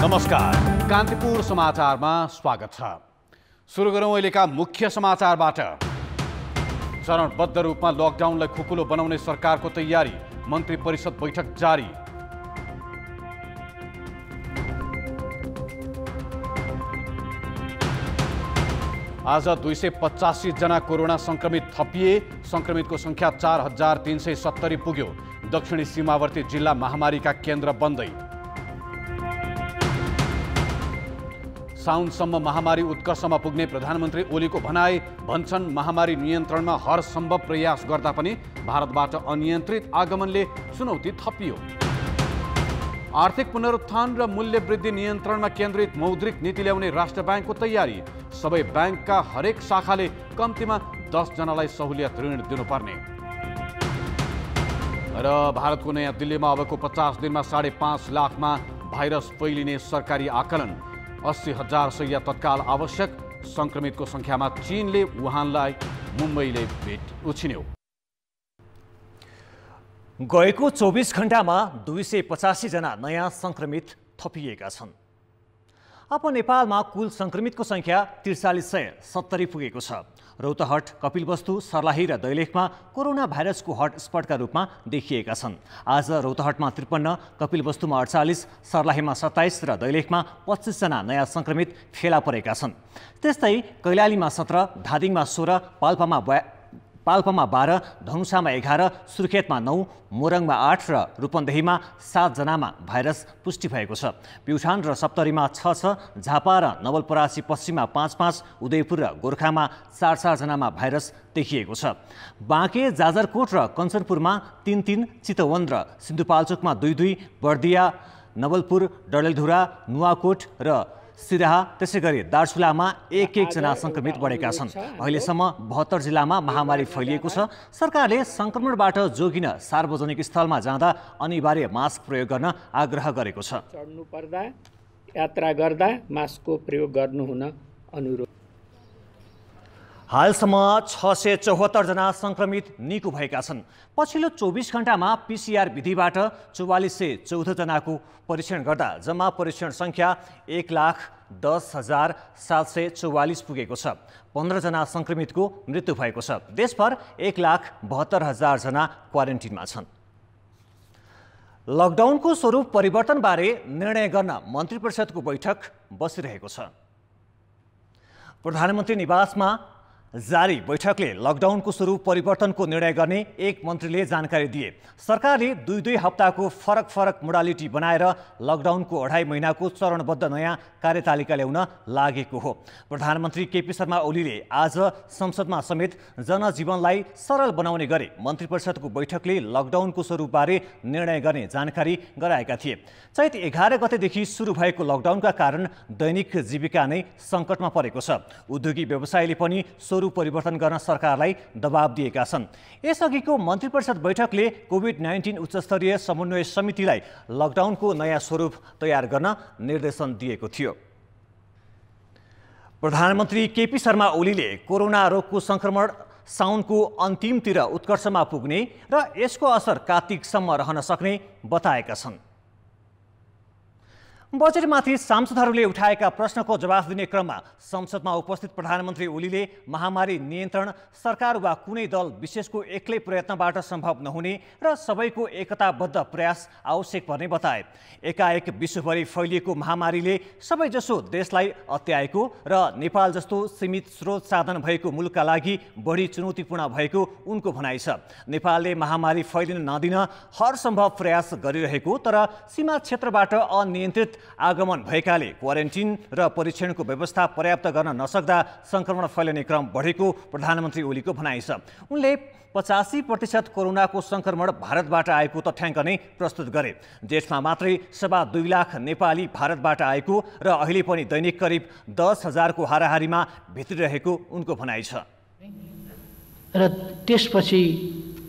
नमस्कार, कान्तिपुर समाचारमा स्वागत छ। सुरु गरौँ अहिलेका मुख्य समाचारबाट। चरणबद्ध रूपमा लकडाउनलाई खुकुलो बनाउने सरकारको तयारी, मन्त्री परिषद बैठक जारी। आज 285 जना कोरोना संक्रमित थपिए, संक्रमितको संख्या 4370 पुग्यो। दक्षिणी सीमावर्ती जिल्ला महामारीका केन्द्र बन्दै। साउनसम्म महामारी उत्कर्षमा पुग्ने प्रधानमन्त्री ओलीको भनाई, भन्छन् महामारी नियन्त्रणमा हर सम्भव प्रयास गर्दा पनि भारतबाट अनियन्त्रित आगमनले चुनौती थपियो। आर्थिक पुनरुत्थान र मूल्य वृद्धि नियन्त्रणमा केन्द्रित मौद्रिक नीति ल्याउने राष्ट्र ब्याङ्कको तयारी, सबै ब्याङ्कका हरेक शाखाले कम्तीमा 10 जनालाई सहुलियत ऋण दिनुपर्ने। र भारतको नयाँ दिल्लीमा अबको 50 दिनमा 5.5 लाखमा भाइरस फैलिने सरकारी आकलन। 80,000 शय्या तत्काल आवश्यक। संक्रमितको संख्यामा चीनले वुहानलाई, मुम्बईले उछिन्यो। गएको 24 घण्टामा 285 जना नयाँ संक्रमित थपिएका छन्। अब नेपालमा कुल संक्रमितको संख्या 4370 पुगेको छ। रौतहट, कपिलवस्तु, सर्लाही र दैलेखमा कोरोना भाइरसको हटस्पटका रूपमा देखिएका छन्। आज रौतहटमा 53, कपिलवस्तुमा 48, सर्लाहीमा 27 र दैलेखमा 25 जना नयाँ संक्रमित फेला परेका छन्। त्यस्तै कैलालीमा 17, धादिङमा 16, पाल्पामा 12, धनुषामा 11, सुर्खेतमा 9, मोरङमा 8 र रूपन्देहीमा 7 जनामा भाइरस पुष्टि भएको छ। प्युठान र सप्तरीमा 6, झापा र नवलपरासी पश्चिममा 5, उदयपुर र गोर्खामा 4 जनामा भाइरस देखिएको छ। बाँके, जाजरकोट र कञ्चनपुरमा 3, चितवन र सिन्धुपाल्चोकमा 2, बर्दिया, नवलपुर, डडेलधुरा, नुवाकोट र सिराहा, त्यसै गरी दार्चुलामा 1 जना संक्रमित बढेका छन्। अहिलेसम्म 72 जिल्लामा महामारी फैलिएको छ। सरकारले संक्रमणबाट जोगिन सार्वजनिक स्थलमा जाँदा अनिवार्य मास्क प्रयोग गर्न आग्रह गरेको छ। चढ्नु पर्दा, यात्रा गर्दा मास्कको प्रयोग गर्नुहुन अनुरोध। हालसम्म 674 जना संक्रमित निको भएका छन्। पछिल्लो 24 घण्टामा PCR विधिबाट 4414 जनाको परीक्षण गर्दा जम्मा परीक्षण संख्या 1,10,744 पुगेको छ। 15 जना संक्रमितको मृत्यु भएको छ। देशभर 1,72,000 जना क्वारेन्टिनमा छन्। लकडाउनको स्वरूप परिवर्तनबारे निर्णय गर्न मन्त्री परिषदको बैठक बसिरहेको छ। प्रधानमन्त्री निवासमा जारी बैठकले लकडाउनको स्वरूप परिवर्तनको निर्णय गर्ने एक मन्त्रीले जानकारी दिए। सरकारले 2 हप्ताको फरक मोडालिटी बनाएर लकडाउनको 2.5 महिनाको चरणबद्ध नयाँ कार्यतालिका ल्याउन लागेको हो। प्रधानमन्त्री केपी शर्मा ओलीले आज संसदमा समेत जनजीवनलाई सरल बनाउने गरी मन्त्री परिषदको बैठकले लकडाउनको स्वरूपबारे निर्णय गर्ने जानकारी गराएका थिए। चैत 11 गतेदेखि सुरु भएको लकडाउनका कारण दैनिक जीविका नै सङ्कटमा परेको छ। उद्योगी व्यवसायले पनि स्वरूप परिवर्तन गर्न सरकारलाई दबाब दिएका छन्। यसअघिको मन्त्री परिषद बैठकले कोभिड-19 उच्चस्तरीय समन्वय समितिलाई लकडाउनको नयाँ स्वरूप तयार गर्न निर्देशन दिएको थियो। प्रधानमन्त्री केपी शर्मा ओलीले कोरोना रोगको संक्रमण साउनको अन्तिमतिर उत्कर्षमा पुग्ने र यसको असर कार्तिकसम्म रहन सक्ने बताएका छन्। बजेटमाथि सांसदहरूले उठाएका प्रश्नको जवाफ दिने क्रममा संसदमा उपस्थित प्रधानमन्त्री ओलीले महामारी नियन्त्रण सरकार वा कुनै दल विशेषको एक्लै प्रयत्नबाट सम्भव नहुने र सबैको एकताबद्ध प्रयास आवश्यक पर्ने बताए। एकाएक विश्वभरि फैलिएको महामारीले सबैजसो देशलाई अत्याएको र नेपाल जस्तो सीमित स्रोत साधन भएको मुलुकका लागि बढी चुनौतीपूर्ण भएको उनको भनाइ छ। नेपालले महामारी फैलिन नदिन हर सम्भव प्रयास गरिरहेको, तर सीमा क्षेत्रबाट अनियन्त्रित आगमन भएकाले क्वारेन्टिन र परीक्षणको व्यवस्था पर्याप्त गर्न नसक्दा संक्रमण फैलिने क्रम बढेको प्रधानमन्त्री ओलीको भनाइ छ। उनले 85% कोरोनाको संक्रमण भारतबाट आएको तथ्याङ्क नै प्रस्तुत गरे। जेठमा मात्रै 2.25 लाख नेपाली भारतबाट आएको र अहिले पनि दैनिक करिब 10,000 को हाराहारीमा भित्रिरहेको उनको भनाइ छ। र त्यसपछि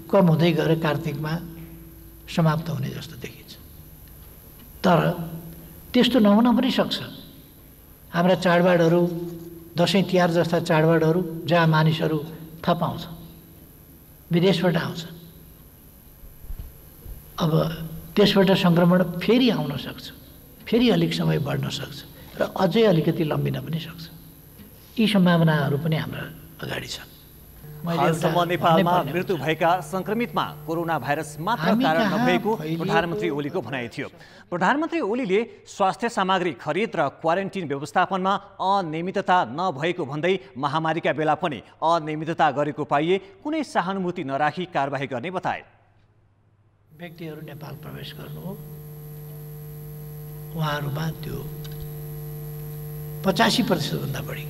कम हुँदै गएर कार्तिकमा समाप्त हुने जस्तो देखिन्छ। तर त्यस्तो नहुन पनि सक्छ। हाम्रा चाडबाडहरू, दसैँ तिहार जस्ता चाडबाडहरू जहाँ मानिसहरू थप आउँछ, विदेशबाट आउँछ, अब त्यसबाट संक्रमण फेरि आउन सक्छ। फेरि अलिक समय बढ्न सक्छ र अझै अलिकति लम्बिन पनि सक्छ। यी सम्भावनाहरू पनि हाम्रा अगाडि छन्। हालसम्म नेपालमा मृत्यु भएका संक्रमितमा कोरोना भाइरस मात्र कारण नभएको प्रधानमन्त्री ओलीको भनाइ थियो। प्रधानमन्त्री ओलीले स्वास्थ्य सामग्री खरिद र क्वारेन्टिन व्यवस्थापनमा अनियमितता नभएको भन्दै महामारीका बेला पनि अनियमितता गरेको पाइए कुनै सहानुभूति नराखी कारबाही गर्ने बताए। व्यक्तिहरू नेपाल प्रवेश गर्नु हो, उहाँहरूमा त्यो 85% भन्दा बढी।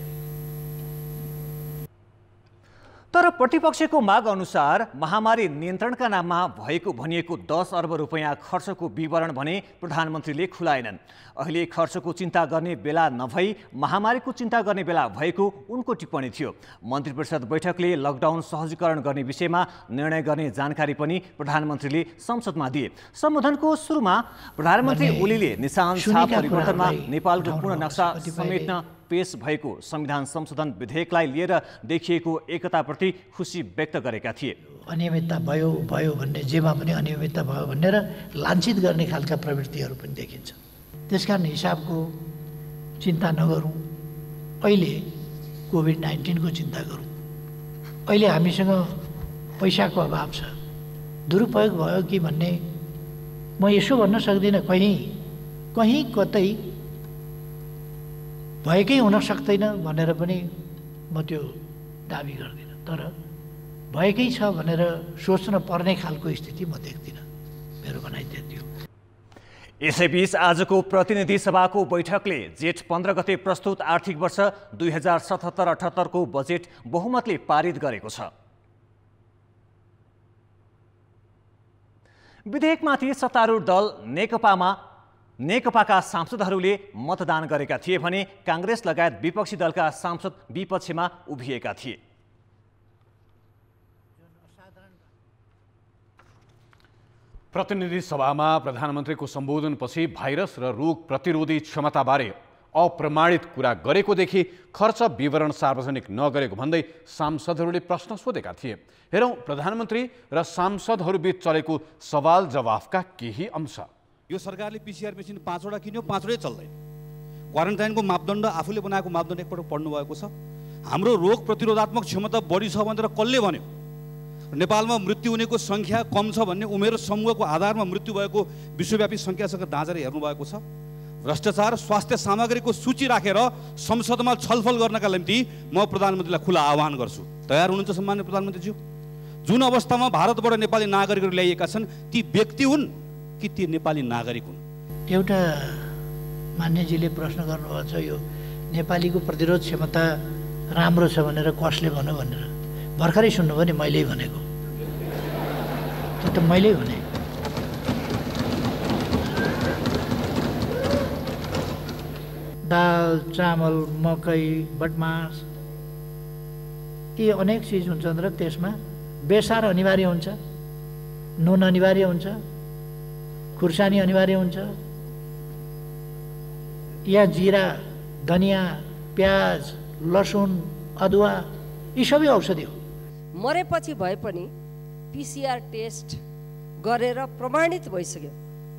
तर प्रतिपक्षको माग अनुसार महामारी नियन्त्रणका नाममा भएको भनिएको 10 अर्ब रुपैयाँ खर्चको विवरण भने प्रधानमन्त्रीले खुलाएनन्। अहिले खर्चको चिन्ता गर्ने बेला नभई महामारीको चिन्ता गर्ने बेला भएको उनको टिप्पणी थियो। मन्त्री परिषद बैठकले लकडाउन सहजीकरण गर्ने विषयमा निर्णय गर्ने जानकारी पनि प्रधानमन्त्रीले संसदमा दिए। सम्बोधनको सुरुमा प्रधानमन्त्री ओलीले निशान छाप परिवर्तनमा नेपालको पूर्ण नक्सा समेट्न पेश भएको संविधान संशोधन विधेयकलाई लिएर देखिएको एकताप्रति खुसी व्यक्त गरेका थिए। अनियमितता भयो भन्ने, जेमा पनि अनियमितता भयो भनेर लाञ्छित गर्ने खालका प्रवृत्तिहरू पनि देखिन्छ। त्यसकारण हिसाबको चिन्ता नगरौँ, अहिले कोभिड-19 को चिन्ता गरौँ। अहिले हामीसँग पैसाको अभाव छ, दुरुपयोग भयो कि भन्ने म यसो भन्न सक्दिनँ। कहीँ कतै भएकै हुन सक्दैन भनेर पनि म त्यो दाबी गर्दिनँ, तर भएकै छ भनेर सोच्न पर्ने खालको स्थिति म देख्दिनँ। मेरो भनाइ त्यति हो। यसैबीच आजको प्रतिनिधि सभाको बैठकले जेठ 15 गते प्रस्तुत आर्थिक वर्ष 2077-78 को बजेट बहुमतले पारित गरेको छ। विधेयकमाथि सत्तारूढ दल नेकपाका सांसदहरूले मतदान गरेका थिए भने कांग्रेस लगायत विपक्षी दलका सांसद विपक्षमा उभिएका थिए। प्रतिनिधि सभामा प्रधानमन्त्रीको सम्बोधनपछि भाइरस र रोग प्रतिरोधी क्षमताबारे अप्रमाणित कुरा गरेकोदेखि खर्च विवरण सार्वजनिक नगरेको भन्दै सांसदहरूले प्रश्न सोधेका थिए। हेरौँ प्रधानमन्त्री र सांसदहरूबीच चलेको सवाल जवाफका केही अंश। यो सरकारले पीसीआर मेसिन 5 वटा किन्यो, 5 वटै चल्दैन। क्वारेन्टाइनको मापदण्ड आफूले बनाएको मापदण्ड एकपल्ट पढ्नु भएको छ। हाम्रो रोग प्रतिरोधात्मक क्षमता बढी छ भनेर कसले भन्यो? नेपालमा मृत्यु हुनेको संख्या कम छ भन्ने उमेर समूहको आधारमा मृत्यु भएको विश्वव्यापी संख्यासँग दाँजेर हेर्नु भएको छ। भ्रष्टाचार स्वास्थ्य सामग्रीको सूची राखेर संसदमा छलफल गर्नका निम्ति म प्रधानमन्त्रीलाई खुला आह्वान गर्छु। तयार हुनुहुन्छ सम्माननीय प्रधानमन्त्रीज्यू? जुन अवस्थामा भारतबाट नेपाली नागरिकहरू ल्याइएका छन् ती व्यक्ति हुन् कि ती नेपाली नागरिक हुन्? एउटा मान्यजीले प्रश्न गर्नुभएको छ, यो नेपालीको प्रतिरोध क्षमता राम्रो छ भनेर कसले भन्यो भनेर। भर्खरै सुन्नुभयो नि, मैले भनेको। त्यो त मैले भने। दाल, चामल, मकै, भटमास यी अनेक चिज हुन्छन् र त्यसमा बेसार अनिवार्य हुन्छ, नुन अनिवार्य हुन्छ, खुर्सानी अनिवार्य हुन्छ, या जिरा, धनियाँ, प्याज, लसुन, अदुवा यी सबै औषधि हो। मरेपछि भए पनि पीसीआर टेस्ट गरेर प्रमाणित भइसक्यो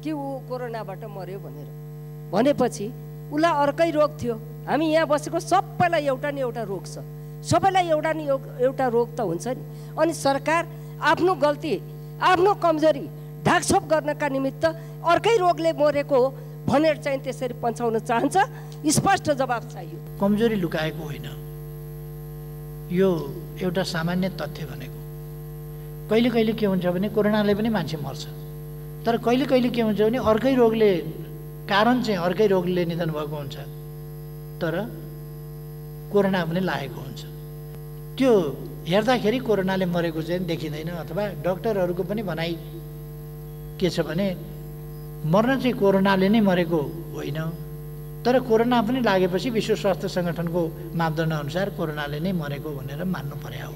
कि ऊ कोरोनाबाट मर्यो भनेपछि उसलाई अर्कै रोग थियो। हामी यहाँ बसेको सबैलाई एउटा न एउटा रोग छ, सबैलाई एउटा न एउटा रोग त हुन्छ नि। अनि सरकार आफ्नो गल्ती, आफ्नो कमजोरी ढाकछोप गर्नका निमित्त अर्कै रोगले मरेको हो भनेर चाहिँ त्यसरी पन्छाउन चाहन्छ। स्पष्ट जवाब चाहियो। कमजोरी लुकाएको होइन, यो एउटा सामान्य तथ्य भनेको। कहिले कहिले के हुन्छ भने कोरोनाले पनि मान्छे मर्छ, तर कहिले कहिले के हुन्छ भने अर्कै रोगले, कारण चाहिँ अर्कै रोगले निधन भएको हुन्छ, तर कोरोना पनि लागेको हुन्छ। त्यो हेर्दाखेरि कोरोनाले मरेको चाहिँ देखिँदैन। अथवा डक्टरहरूको पनि भनाइ के छ भने मर्न चाहिँ कोरोनाले नै मरेको होइन, तर कोरोना पनि लागेपछि विश्व स्वास्थ्य सङ्गठनको मापदण्ड अनुसार कोरोनाले नै मरेको भनेर मान्नु पर्या हो।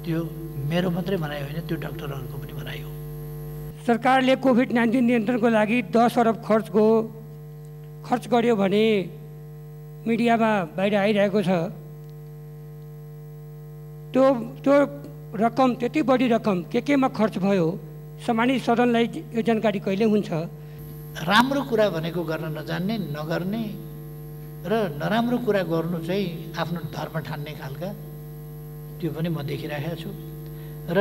त्यो मेरो मात्रै भनाइ होइन, त्यो डक्टरहरूको पनि भनाइ हो। सरकारले कोभिड-19 नियन्त्रणको लागि 10 अरब खर्च गर्यो भने मिडियामा बाहिर आइरहेको छ। त्यो रकम, त्यति बढी रकम केमा खर्च भयो? सामान्य सदनलाई यो जानकारी कहिले हुन्छ? राम्रो कुरा भनेको गर्न नजान्ने, नगर्ने र नराम्रो कुरा गर्नु चाहिँ आफ्नो धर्म ठान्ने खालका, त्यो पनि म देखिराखेको छु। र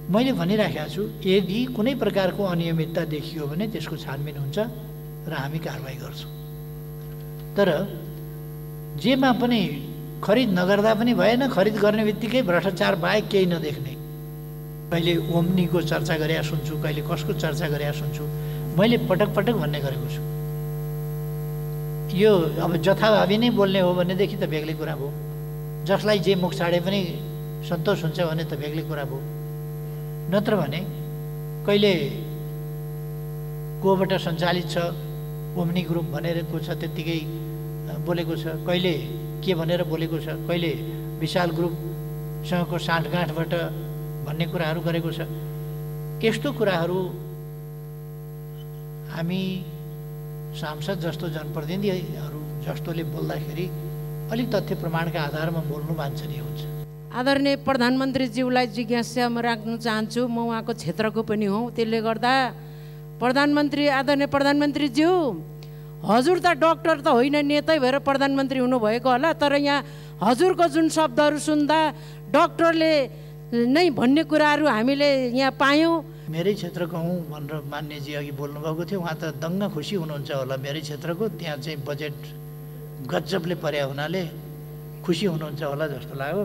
मैले भनिराखेको छु, यदि कुनै प्रकारको अनियमितता देखियो भने त्यसको छानबिन हुन्छ र हामी कारबाही गर्छौँ। तर जेमा पनि खरिद नगर्दा पनि भएन, खरिद गर्ने बित्तिकै भ्रष्टाचार बाहेक केही नदेख्ने। कहिले ओम्नीको चर्चा गरेका सुन्छु, कहिले कसको चर्चा गरेका सुन्छु। मैले पटक पटक भन्ने गरेको छु, यो अब जथाभावी नै बोल्ने हो भनेदेखि त बेग्लै कुरा भयो। जसलाई जे मुख छाडे पनि सन्तोष हुन्छ भने त बेग्लै कुरा भयो। नत्र भने कहिले कोबाट सञ्चालित छ, ओम्नी ग्रुप भनेरको छ त्यत्तिकै बोलेको छ, कहिले के भनेर बोलेको छ, कहिले विशाल ग्रुपसँगको साँठगाँठबाट भन्ने कुराहरू गरेको छ। यस्तो कुराहरू हामी सांसद जस्तो जनप्रतिनिधिहरू जस्तोले बोल्दाखेरि अलिक तथ्य प्रमाणका आधारमा बोल्नु वाञ्छनीय हुन्छ। आदरणीय प्रधानमन्त्रीज्यूलाई जिज्ञासा म राख्न चाहन्छु, म उहाँको क्षेत्रको पनि हौ। त्यसले गर्दा आदरणीय प्रधानमन्त्रीज्यू, हजुर त डक्टर त होइन, नेतै भएर प्रधानमन्त्री हुनुभएको होला, तर यहाँ हजुरको जुन शब्दहरू सुन्दा डक्टरले नै भन्ने कुराहरू हामीले यहाँ पायौँ। मेरै क्षेत्रको हुँ भनेर मान्यजी अघि बोल्नुभएको थियो, उहाँ त दङ्ग खुसी हुनुहुन्छ होला। मेरै क्षेत्रको त्यहाँ चाहिँ बजेट गजबले पर्या हुनाले खुसी हुनुहुन्छ होला जस्तो लाग्यो।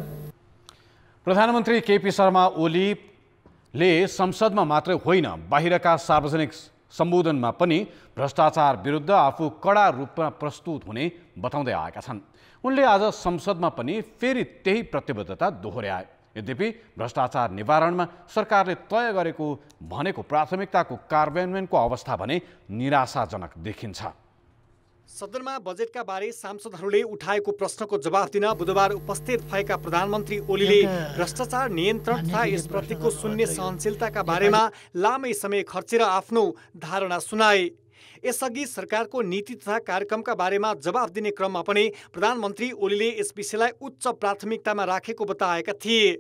प्रधानमन्त्री केपी शर्मा ओलीले संसदमा मात्रै होइन, बाहिरका सार्वजनिक सम्बोधनमा पनि भ्रष्टाचार विरुद्ध आफू कडा रूपमा प्रस्तुत हुने बताउँदै आएका छन्। उनले आज संसदमा पनि फेरि त्यही प्रतिबद्धता दोहोर्याए। यद्यपि भ्रष्टाचार निवारणमा सरकारले तय गरेको भनेको प्राथमिकताको कार्यान्वयनको अवस्था भने निराशाजनक देखिन्छ। सदनमा बजेटका बारे सांसदहरूले उठाएको प्रश्नको जवाफ दिन बुधबार उपस्थित भएका प्रधानमन्त्री ओलीले भ्रष्टाचार नियन्त्रण तथा यसप्रतिको शून्य सहनशीलताका बारेमा लामै समय खर्चेर आफ्नो धारणा सुनाए। यसअघि सरकारको नीति तथा कार्यक्रमका बारेमा जवाफ दिने क्रममा पनि प्रधानमन्त्री ओलीले यस विषयलाई उच्च प्राथमिकतामा राखेको बताएका थिए।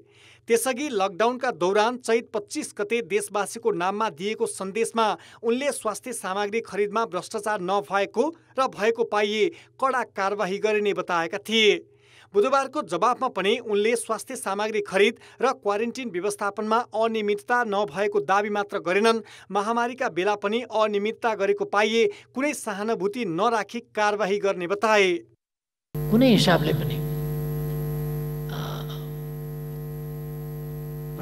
त्यसअघि लकडाउनका दौरान चैत 25 गते देशवासीको नाममा दिएको सन्देशमा उनले स्वास्थ्य सामग्री खरिदमा भ्रष्टाचार नभएको र भएको पाइए कडा कारबाही गरिने बताएका थिए। बुधबारको जवाफमा पनि उनले स्वास्थ्य सामग्री खरिद र क्वारेन्टिन व्यवस्थापनमा अनियमितता नभएको दाबी मात्र गरेनन्, महामारीका बेला पनि अनियमितता गरेको पाइए कुनै सहानुभूति नराखी कारबाही गर्ने बताए। कुनै हिसाबले पनि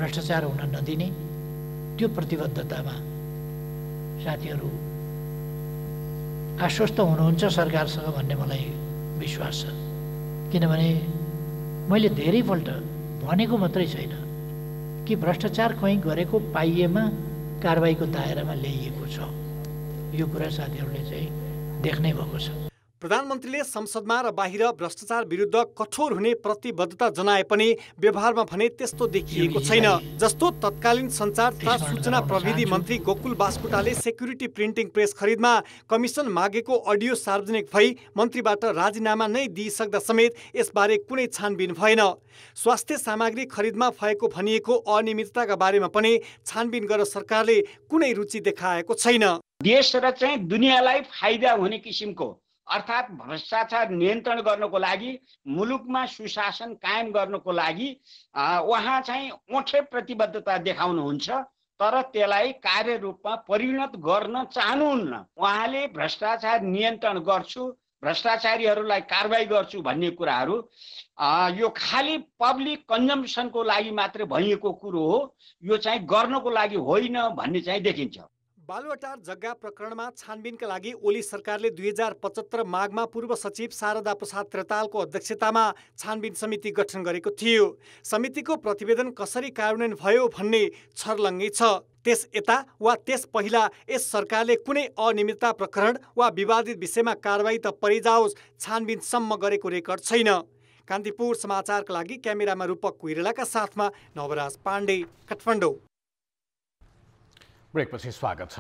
भ्रष्टाचार हुन नदिने त्यो प्रतिबद्धतामा साथीहरू आश्वस्त हुनुहुन्छ सरकारसँग भन्ने मलाई विश्वास छ। किनभने मैले धेरैपल्ट भनेको मात्रै छैन कि भ्रष्टाचार कहीँ गरेको पाइएमा कारबाहीको दायरामा ल्याइएको छ। यो कुरा साथीहरूले चाहिँ देख्नै भएको छ। प्रधानमन्त्रीले संसदमा र बाहिर भ्रष्टाचार विरुद्ध कठोर हुने प्रतिबद्धता जनाए पनि व्यवहारमा भने त्यस्तो देखिएको छैन। जस्तो तत्कालीन सञ्चार तथा सूचना प्रविधि मन्त्री गोकुल बास्कोटाले सेक्युरिटी प्रिन्टिङ प्रेस खरिदमा कमिसन मागेको अडियो सार्वजनिक भई मन्त्रीबाट राजीनामा नै दिइसक्दा समेत यसबारे कुनै छानबिन भएन। स्वास्थ्य सामग्री खरिदमा भएको भनिएको अनियमितताका बारेमा पनि छानबिन गरेर सरकारले कुनै रुचि देखाएको छैन। देश र चाहिँ दुनियाँलाई फाइदा हुने किसिमको अर्थात् भ्रष्टाचार नियन्त्रण गर्नको लागि, मुलुकमा सुशासन कायम गर्नको लागि उहाँ चाहिँ ओठे प्रतिबद्धता देखाउनुहुन्छ, तर त्यसलाई कार्यरूपमा परिणत गर्न चाहनुहुन्न। उहाँले भ्रष्टाचार नियन्त्रण गर्छु, भ्रष्टाचारीहरूलाई कारबाही गर्छु भन्ने कुराहरू यो खाली पब्लिक कन्जम्सनको लागि मात्रै भनिएको कुरो हो, यो चाहिँ गर्नको लागि होइन भन्ने चाहिँ देखिन्छ। बालुवाटार जग्गा प्रकरणमा छानबिनका लागि ओली सरकारले 2075 माघमा पूर्व सचिव शारदा प्रसाद त्रेतालको अध्यक्षतामा छानबिन समिति गठन गरेको थियो। समितिको प्रतिवेदन कसरी कार्यान्वयन भयो भन्ने छर्लङ्गै छ। त्यस यता वा त्यस पहिला यस सरकारले कुनै अनियमितता प्रकरण वा विवादित विषयमा कारबाही त परिजाओस्, छानबिनसम्म गरेको रेकर्ड छैन। कान्तिपुर समाचारका लागि क्यामेरामा रूपक कुइरेलाका साथमा नवराज पाण्डे, काठमाडौँ। ब्रेकपछि स्वागत छ।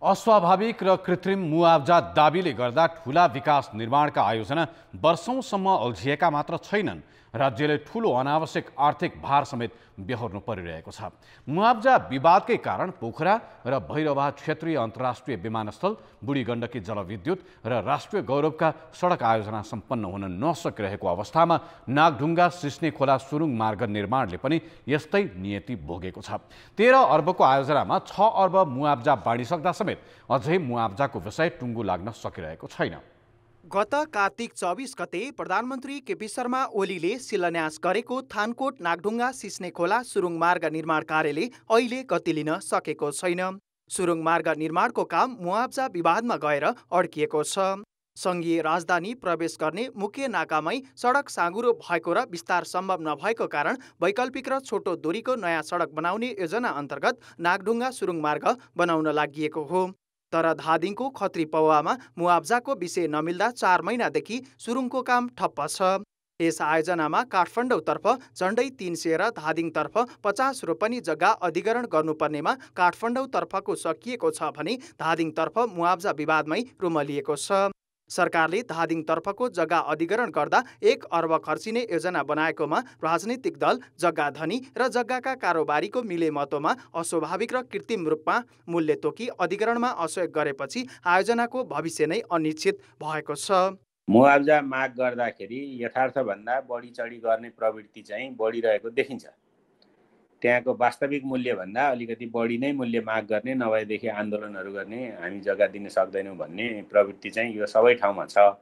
अस्वाभाविक र कृत्रिम मुआवजा दाबीले गर्दा ठूला विकास निर्माणका आयोजना वर्षौंसम्म अल्झिएका मात्र छैनन्, राज्यले ठूलो अनावश्यक आर्थिक भार समेत बेहोर्नु परिरहेको छ। मुआब्जा विवादकै कारण पोखरा र भैरवा क्षेत्रीय अन्तर्राष्ट्रिय विमानस्थल, बुढी गण्डकी जलविद्युत र राष्ट्रिय गौरवका सडक आयोजना सम्पन्न हुन नसकिरहेको अवस्थामा नागढुङ्गा सिस्ने खोला सुरुङ मार्ग निर्माणले पनि यस्तै नियति भोगेको छ। 13 अर्बको आयोजनामा 6 अर्ब मुआब्जा बाँडिसक्दा समेत अझै मुआब्जाको विषय टुङ्गो लाग्न सकिरहेको छैन। गत कार्तिक 24 गते प्रधानमन्त्री केपी शर्मा ओलीले शिलान्यास गरेको थानकोट नागढुङ्गा सिस्ने खोला सुरुङ मार्ग निर्माण कार्यले अहिले गति लिन सकेको छैन। सुरुङ मार्ग निर्माणको काम मुआब्जा विवादमा गएर अड्किएको छ। सङ्घीय राजधानी प्रवेश गर्ने मुख्य नाकामै सडक साँघुरो भएको र विस्तार सम्भव नभएको कारण वैकल्पिक र छोटो दूरीको नयाँ सडक बनाउने योजना अन्तर्गत नागढुङ्गा सुरुङ मार्ग बनाउन लागि हो। तर धादिङको खत्री पौवामा मुआब्जाको विषय नमिल्दा 4 महिनादेखि सुरुङको काम ठप्प छ। यस आयोजनामा काठमाडौँतर्फ झण्डै 300 र धादिङतर्फ 50 रोपनी जग्गा अधिग्रहण गर्नुपर्नेमा काठमाडौँतर्फको सकिएको छ भने धादिङतर्फ मुआब्जा विवादमै रुमलिएको छ। सरकारले धादिङतर्फको जग्गा अधिग्रहण गर्दा 1 अर्ब खर्चिने योजना बनाएकोमा राजनैतिक दल, जग्गा धनी र जग्गाका कारोबारीको मिलेमतोमा अस्वाभाविक र कृत्रिम रूपमा मूल्य तोकी अधिग्रहणमा असहयोग गरेपछि आयोजनाको भविष्य नै अनिश्चित भएको छ। मुआब्जा माग गर्दाखेरि यथार्थभन्दा बढी चढी गर्ने प्रवृत्ति चाहिँ बढिरहेको देखिन्छ। त्यहाँको वास्तविक मूल्यभन्दा अलिकति बढी नै मूल्य माग गर्ने, नभएदेखि आन्दोलनहरू गर्ने, हामी जग्गा दिन सक्दैनौँ भन्ने प्रवृत्ति चाहिँ यो सबै ठाउँमा छ।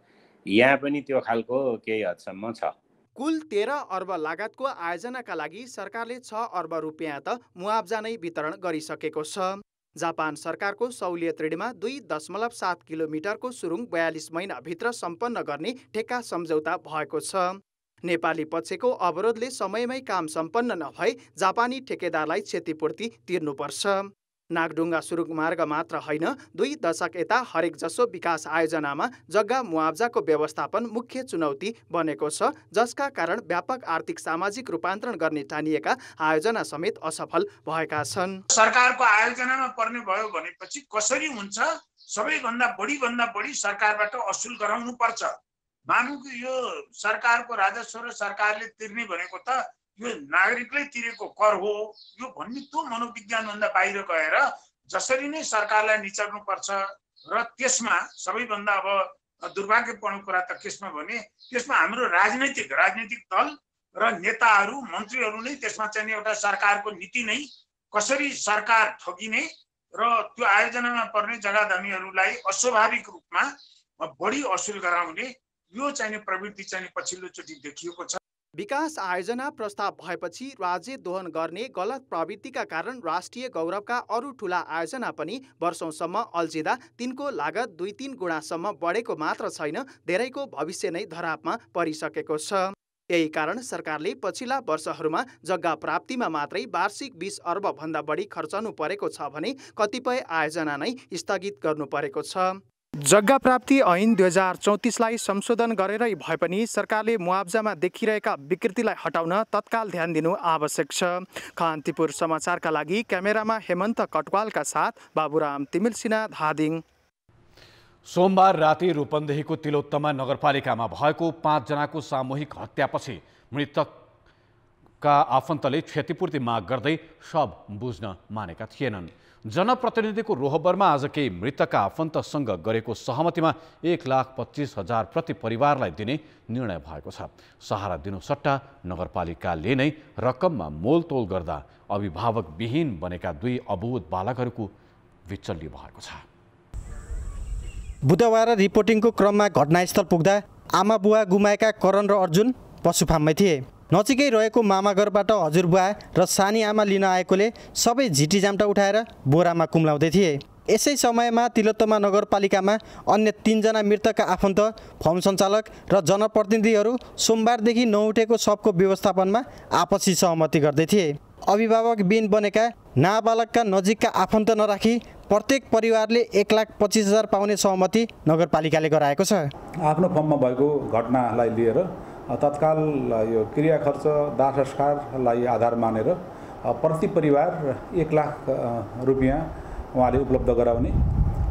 यहाँ पनि त्यो खालको केही हदसम्म छ। कुल 13 अर्ब लागतको आयोजनाका लागि सरकारले 6 अर्ब रुपियाँ त मुआब्जा नै वितरण गरिसकेको छ। जापान सरकारको सहुलियत ऋणमा 2.7 किलोमिटरको सुरुङ 42 महिनाभित्र सम्पन्न गर्ने ठेक्का सम्झौता भएको छ। नेपाली पक्षको अवरोधले समयमै काम सम्पन्न नभए जापानी ठेकेदारलाई क्षतिपूर्ति तिर्नुपर्छ। नागढुङ्गा सुरुङ मार्ग मात्र होइन, 2 दशक यता हरेक जसो विकास आयोजनामा जग्गा मुआब्जाको व्यवस्थापन मुख्य चुनौती बनेको छ, जसका कारण व्यापक आर्थिक सामाजिक रूपान्तरण गर्ने ठानिएका आयोजना समेत असफल भएका छन्। सरकारको आयोजनामा पर्ने भयो भनेपछि कसरी हुन्छ? सबैभन्दा बढी सरकारबाट असुल गराउनु पर्छ। मानौँ कि यो सरकारको राजस्व र सरकारले तिर्ने भनेको त यो नागरिकले तिरेको कर हो, यो भन्ने त्यो मनोविज्ञानभन्दा बाहिर गएर जसरी नै सरकारलाई निचर्नु पर्छ र त्यसमा सबैभन्दा अब दुर्भाग्यपूर्ण कुरा त केसमा भने त्यसमा हाम्रो राजनीतिक दल र नेताहरू, मन्त्रीहरू नै त्यसमा चाहिँ एउटा सरकारको नीति नै कसरी सरकार ठगिने र त्यो आयोजनामा पर्ने जग्गाधनीहरूलाई अस्वाभाविक रूपमा बढी असुल गराउने यो चाहिँ प्रवृत्ति चाहिँ पछिल्लो चोटि देखिएको छ। विकास आयोजना प्रस्ताव भएपछि राज्य दोहन गर्ने गलत प्रवृत्तिका कारण राष्ट्रिय गौरवका अरू ठूला आयोजना पनि वर्षौंसम्म अल्झिँदा तिनको लागत 2-3 गुणासम्म बढेको मात्र छैन, धेरैको भविष्य नै धरापमा परिसकेको छ। यही कारण सरकारले पछिल्ला वर्षहरूमा जग्गा प्राप्तिमा मात्रै वार्षिक 20 अर्ब भन्दा बढी खर्चनु परेको छ भने कतिपय आयोजना नै स्थगित गर्नु परेको छ। जग्गा प्राप्ति ऐन 2034लाई संशोधन गरेरै भए पनि सरकारले मुआब्जामा देखिरहेका विकृतिलाई हटाउन तत्काल ध्यान दिनु आवश्यक छ। कान्तिपुर समाचारका लागि क्यामेरामा हेमन्त कटवालका साथ बाबुराम तिमिल सिन्हा, धादिङ। सोमबार राति रूपन्देहीको तिलोत्तमा नगरपालिकामा भएको 5 जनाको सामूहिक हत्यापछि मृतकका आफन्तले क्षतिपूर्ति माग गर्दै शव बुझ्न मानेका थिएनन्। जनप्रतिनिधिको रोहबरमा आज केही मृतकका आफन्तसँग गरेको सहमतिमा 1,25,000 प्रति परिवारलाई दिने निर्णय भएको छ। सहारा दिनु सट्टा नगरपालिकाले नै रकममा मोलतोल गर्दा अभिभावकविहीन बनेका 2 अबोध बालकहरूको विचल्य भएको छ। बुधबार रिपोर्टिङको क्रममा घटनास्थल पुग्दा आमा बुवा गुमाएका करण र अर्जुन पशुफार्ममै थिए। नजिकै रहेको मामाघरबाट हजुरबुवा र सानी आमा लिन आएकोले सबै झिटी जाम्टा उठाएर बोरामा कुम्लाउँदै थिए। यसै समयमा तिलोत्तमा नगरपालिकामा अन्य 3 जना मृतकका आफन्त, फर्म सञ्चालक र जनप्रतिनिधिहरू सोमबारदेखि नउठेको शवको व्यवस्थापनमा आपसी सहमति गर्दै थिए। अभिभावकविहीन बनेका नाबालकका नजिकका आफन्त नराखी प्रत्येक परिवारले 1,25,000 पाउने सहमति नगरपालिकाले गराएको छ। आफ्नो फर्ममा भएको घटनालाई लिएर तत्काल यो क्रिया खर्च दाह संस्कारलाई आधार मानेर प्रति परिवार 1 लाख रुपियाँ उहाँले उपलब्ध गराउने,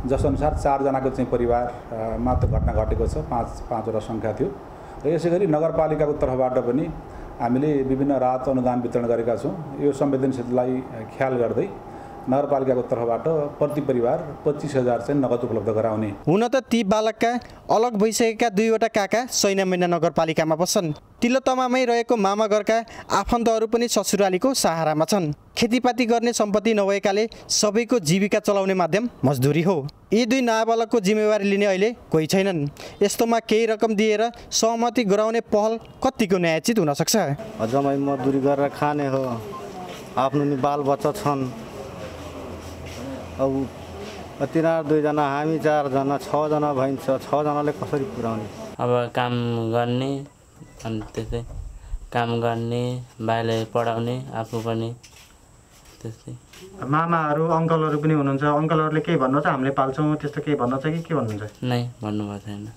जसअनुसार 4 जनाको चाहिँ परिवारमा त्यो घटना घटेको छ। 5वटा सङ्ख्या थियो र यसै गरी नगरपालिकाको तर्फबाट पनि हामीले विभिन्न राहत अनुदान वितरण गरेका छौँ। यो संवेदनशीलतालाई ख्याल गर्दै नगरपालिकाको तर्फबाट प्रति परिवार 25,000 चाहिँ नगद उपलब्ध गराउने। हुन त ती बालकका अलग भइसकेका 2वटा काका सैनामैना नगरपालिकामा बस्छन्। तिलोत्तमामै रहेको मामाघरका आफन्तहरू पनि ससुरालीको सहारामा छन्। खेतीपाती गर्ने सम्पत्ति नभएकाले सबैको जीविका चलाउने माध्यम मजदुरी हो। यी 2 नाबालकको जिम्मेवारी लिने अहिले कोही छैनन्। यस्तोमा केही रकम दिएर सहमति गराउने पहल कतिको न्यायोचित हुन सक्छ? जम्मै मजदुरी गरेर खाने हो, आफ्नो नि बालबच्चा छन्। अब तिनीहरू 2 जना, हामी 4 जना, 6 जना भइन्छ। 6 जनाले कसरी पुर्याउने? अब काम गर्ने, अनि त्यसै काम गर्ने, भाइलाई पढाउने, आफू पनि त्यस्तै। मामाहरू अङ्कलहरू पनि हुनुहुन्छ, अङ्कलहरूले के भन्नुहुन्छ? हामीले पाल्छौँ त्यस्तो केही भन्नुहुन्छ कि के भन्नुहुन्छ? नै भन्नुभएको छैन।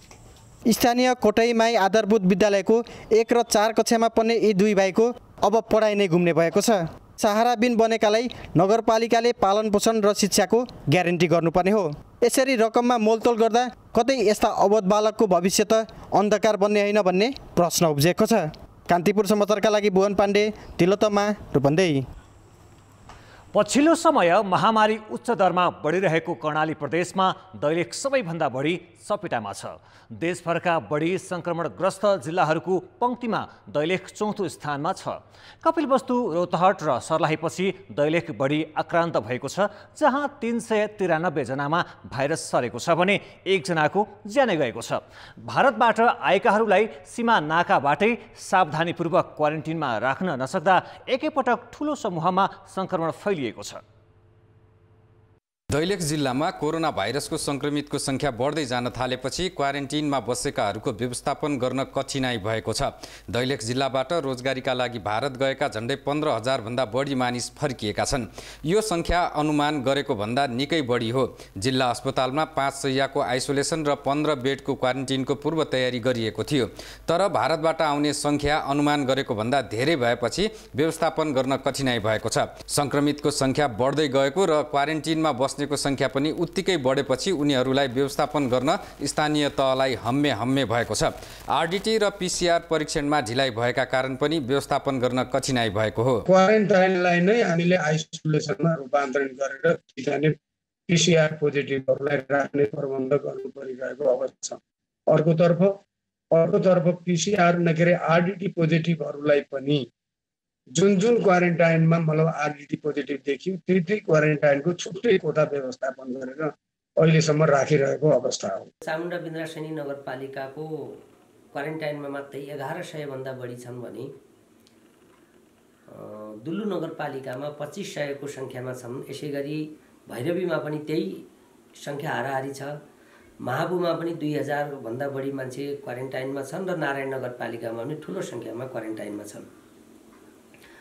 स्थानीय कोटैमाई आधारभूत विद्यालयको 1 र 4 कक्षामा पढ्ने यी 2 भाइको अब पढाइ नै घुम्ने भएको छ। सहाराबिन बनेकालाई नगरपालिकाले पालन पोषण र शिक्षाको ग्यारेन्टी गर्नुपर्ने हो। यसरी रकममा मोलतोल गर्दा कतै यस्ता अबोध बालकको भविष्य त अन्धकार बन्ने होइन भन्ने प्रश्न उब्जेको छ। कान्तिपुर समाचारका लागि भुवन पाण्डे, तिलोत्तमा, रूपन्देही। पछिल्लो समय महामारी उच्च दरमा बढिरहेको कर्णाली प्रदेशमा दैलेख सबैभन्दा बढी चपेटामा छ। देशभरका बढी संक्रमणग्रस्त जिल्लाहरूको पंक्तिमा दैलेख चौथो स्थानमा छ। कपिलवस्तु, रौतहट र सर्लाहीपछि दैलेख बढी आक्रान्त भएको छ, जहाँ 393 जनामा भाइरस सरेको छ भने 1 जनाको ज्यानै गएको छ। भारतबाट आएकाहरूलाई सीमा नाकाबाटै सावधानीपूर्वक क्वारेन्टिनमा राख्न नसक्दा एकैपटक ठूलो समूहमा संक्रमण फैलिएको छ। दैलेख जिल्लामा कोरोना भाइरसको संक्रमितको संख्या बढ्दै जान थालेपछि क्वारेन्टिनमा बसेकाहरूको व्यवस्थापन गर्न कठिनाई भएको छ। दैलेख जिल्लाबाट रोजगारीका लागि भारत गएका झण्डै 15,000 भन्दा बढी मानिस फर्किएका छन्। यो संख्या अनुमान गरेको भन्दा निकै बढी हो। जिल्ला अस्पतालमा 5 शय्याको आइसोलेसन र 15 बेडको क्वारेन्टिनको पूर्व तयारी गरिएको थियो। तर भारतबाट आउने संख्या अनुमान गरेको भन्दा धेरै भएपछि व्यवस्थापन गर्न कठिनाई भएको छ। संक्रमितको संख्या बढ्दै गएको र क्वारेन्टिनमा बस्नेको संख्या पनि उत्तिकै बढेपछि उनीहरूलाई व्यवस्थापन गर्न स्थानीय तहलाई हम्मे भएको छ। आरडीटी र पीसीआर परीक्षणमा ढिलाइ भएका कारण पनि व्यवस्थापन गर्न कठिनाई भएको हो। क्वारेन्टाइनलाई नै हामीले आइसोलेसनमा रूपान्तरण गरेर जाने पीसीआर पोजिटिभहरूलाई राख्ने प्रबन्ध गर्नु परिरहेको अवस्था छ। अर्कोतर्फ पीसीआर नगरे आरडीटी पोजिटिभहरूलाई पनि जुन क्वारेन्टाइनमा मतलब आरडीटी पोजिटिभ देखियो त्यही क्वारेन्टाइनको छुट्टै कोठा व्यवस्थापन गरेर अहिलेसम्म राखिरहेको अवस्था हो। चामुण्डा बिन्द्रासैनी नगरपालिकाको क्वारेन्टाइनमा मात्रै 1100 भन्दा बढी छन् भने दुल्लु नगरपालिकामा 2500 को संख्यामा छन्। यसैगरी भैरवीमा पनि त्यही संख्या हाराहारी छ। महाबुमा पनि 2000 भन्दा बढी मान्छे क्वारेन्टाइनमा छन् र नारायण नगरपालिकामा पनि ठूलो संख्यामा क्वारेन्टाइनमा छन्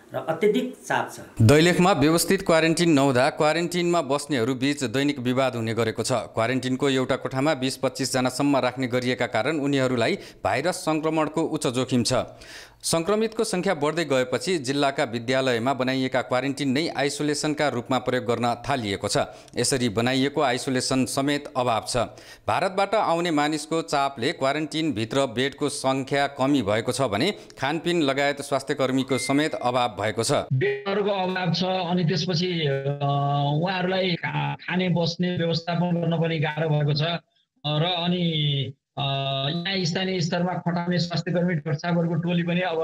र अत्यधिक चाप छ। दैलेखमा व्यवस्थित क्वारेन्टिन नहुँदा क्वारेन्टिनमा बस्नेहरू बीच दैनिक विवाद हुने गरेको छ। क्वारेन्टिनको एउटा कोठामा 20-25 जनासम्म राख्ने गरिएका कारण उनीहरूलाई भाइरस संक्रमणको उच्च जोखिम छ। संक्रमितको संख्या बढ्दै गएपछि जिल्लाका विद्यालयमा बनाइएका क्वारेन्टिन नै आइसोलेसनका रूपमा प्रयोग गर्न थालिएको छ। यसरी बनाइएको आइसोलेसन समेत अभाव छ। भारतबाट आउने मानिसको चापले क्वारेन्टिनभित्र बेडको संख्या कमी भएको छ भने खानपिन लगायत स्वास्थ्यकर्मीको समेत अभाव भएको छ। बेडहरूको अभाव छ अनि त्यसपछि उहाँहरूलाई खाने बस्ने व्यवस्थापन गर्न पनि गाह्रो भएको छ र अनि यहाँ स्थानीय स्तरमा खटाउने स्वास्थ्यकर्मी डाक्टर साहबहरूको टोली पनि अब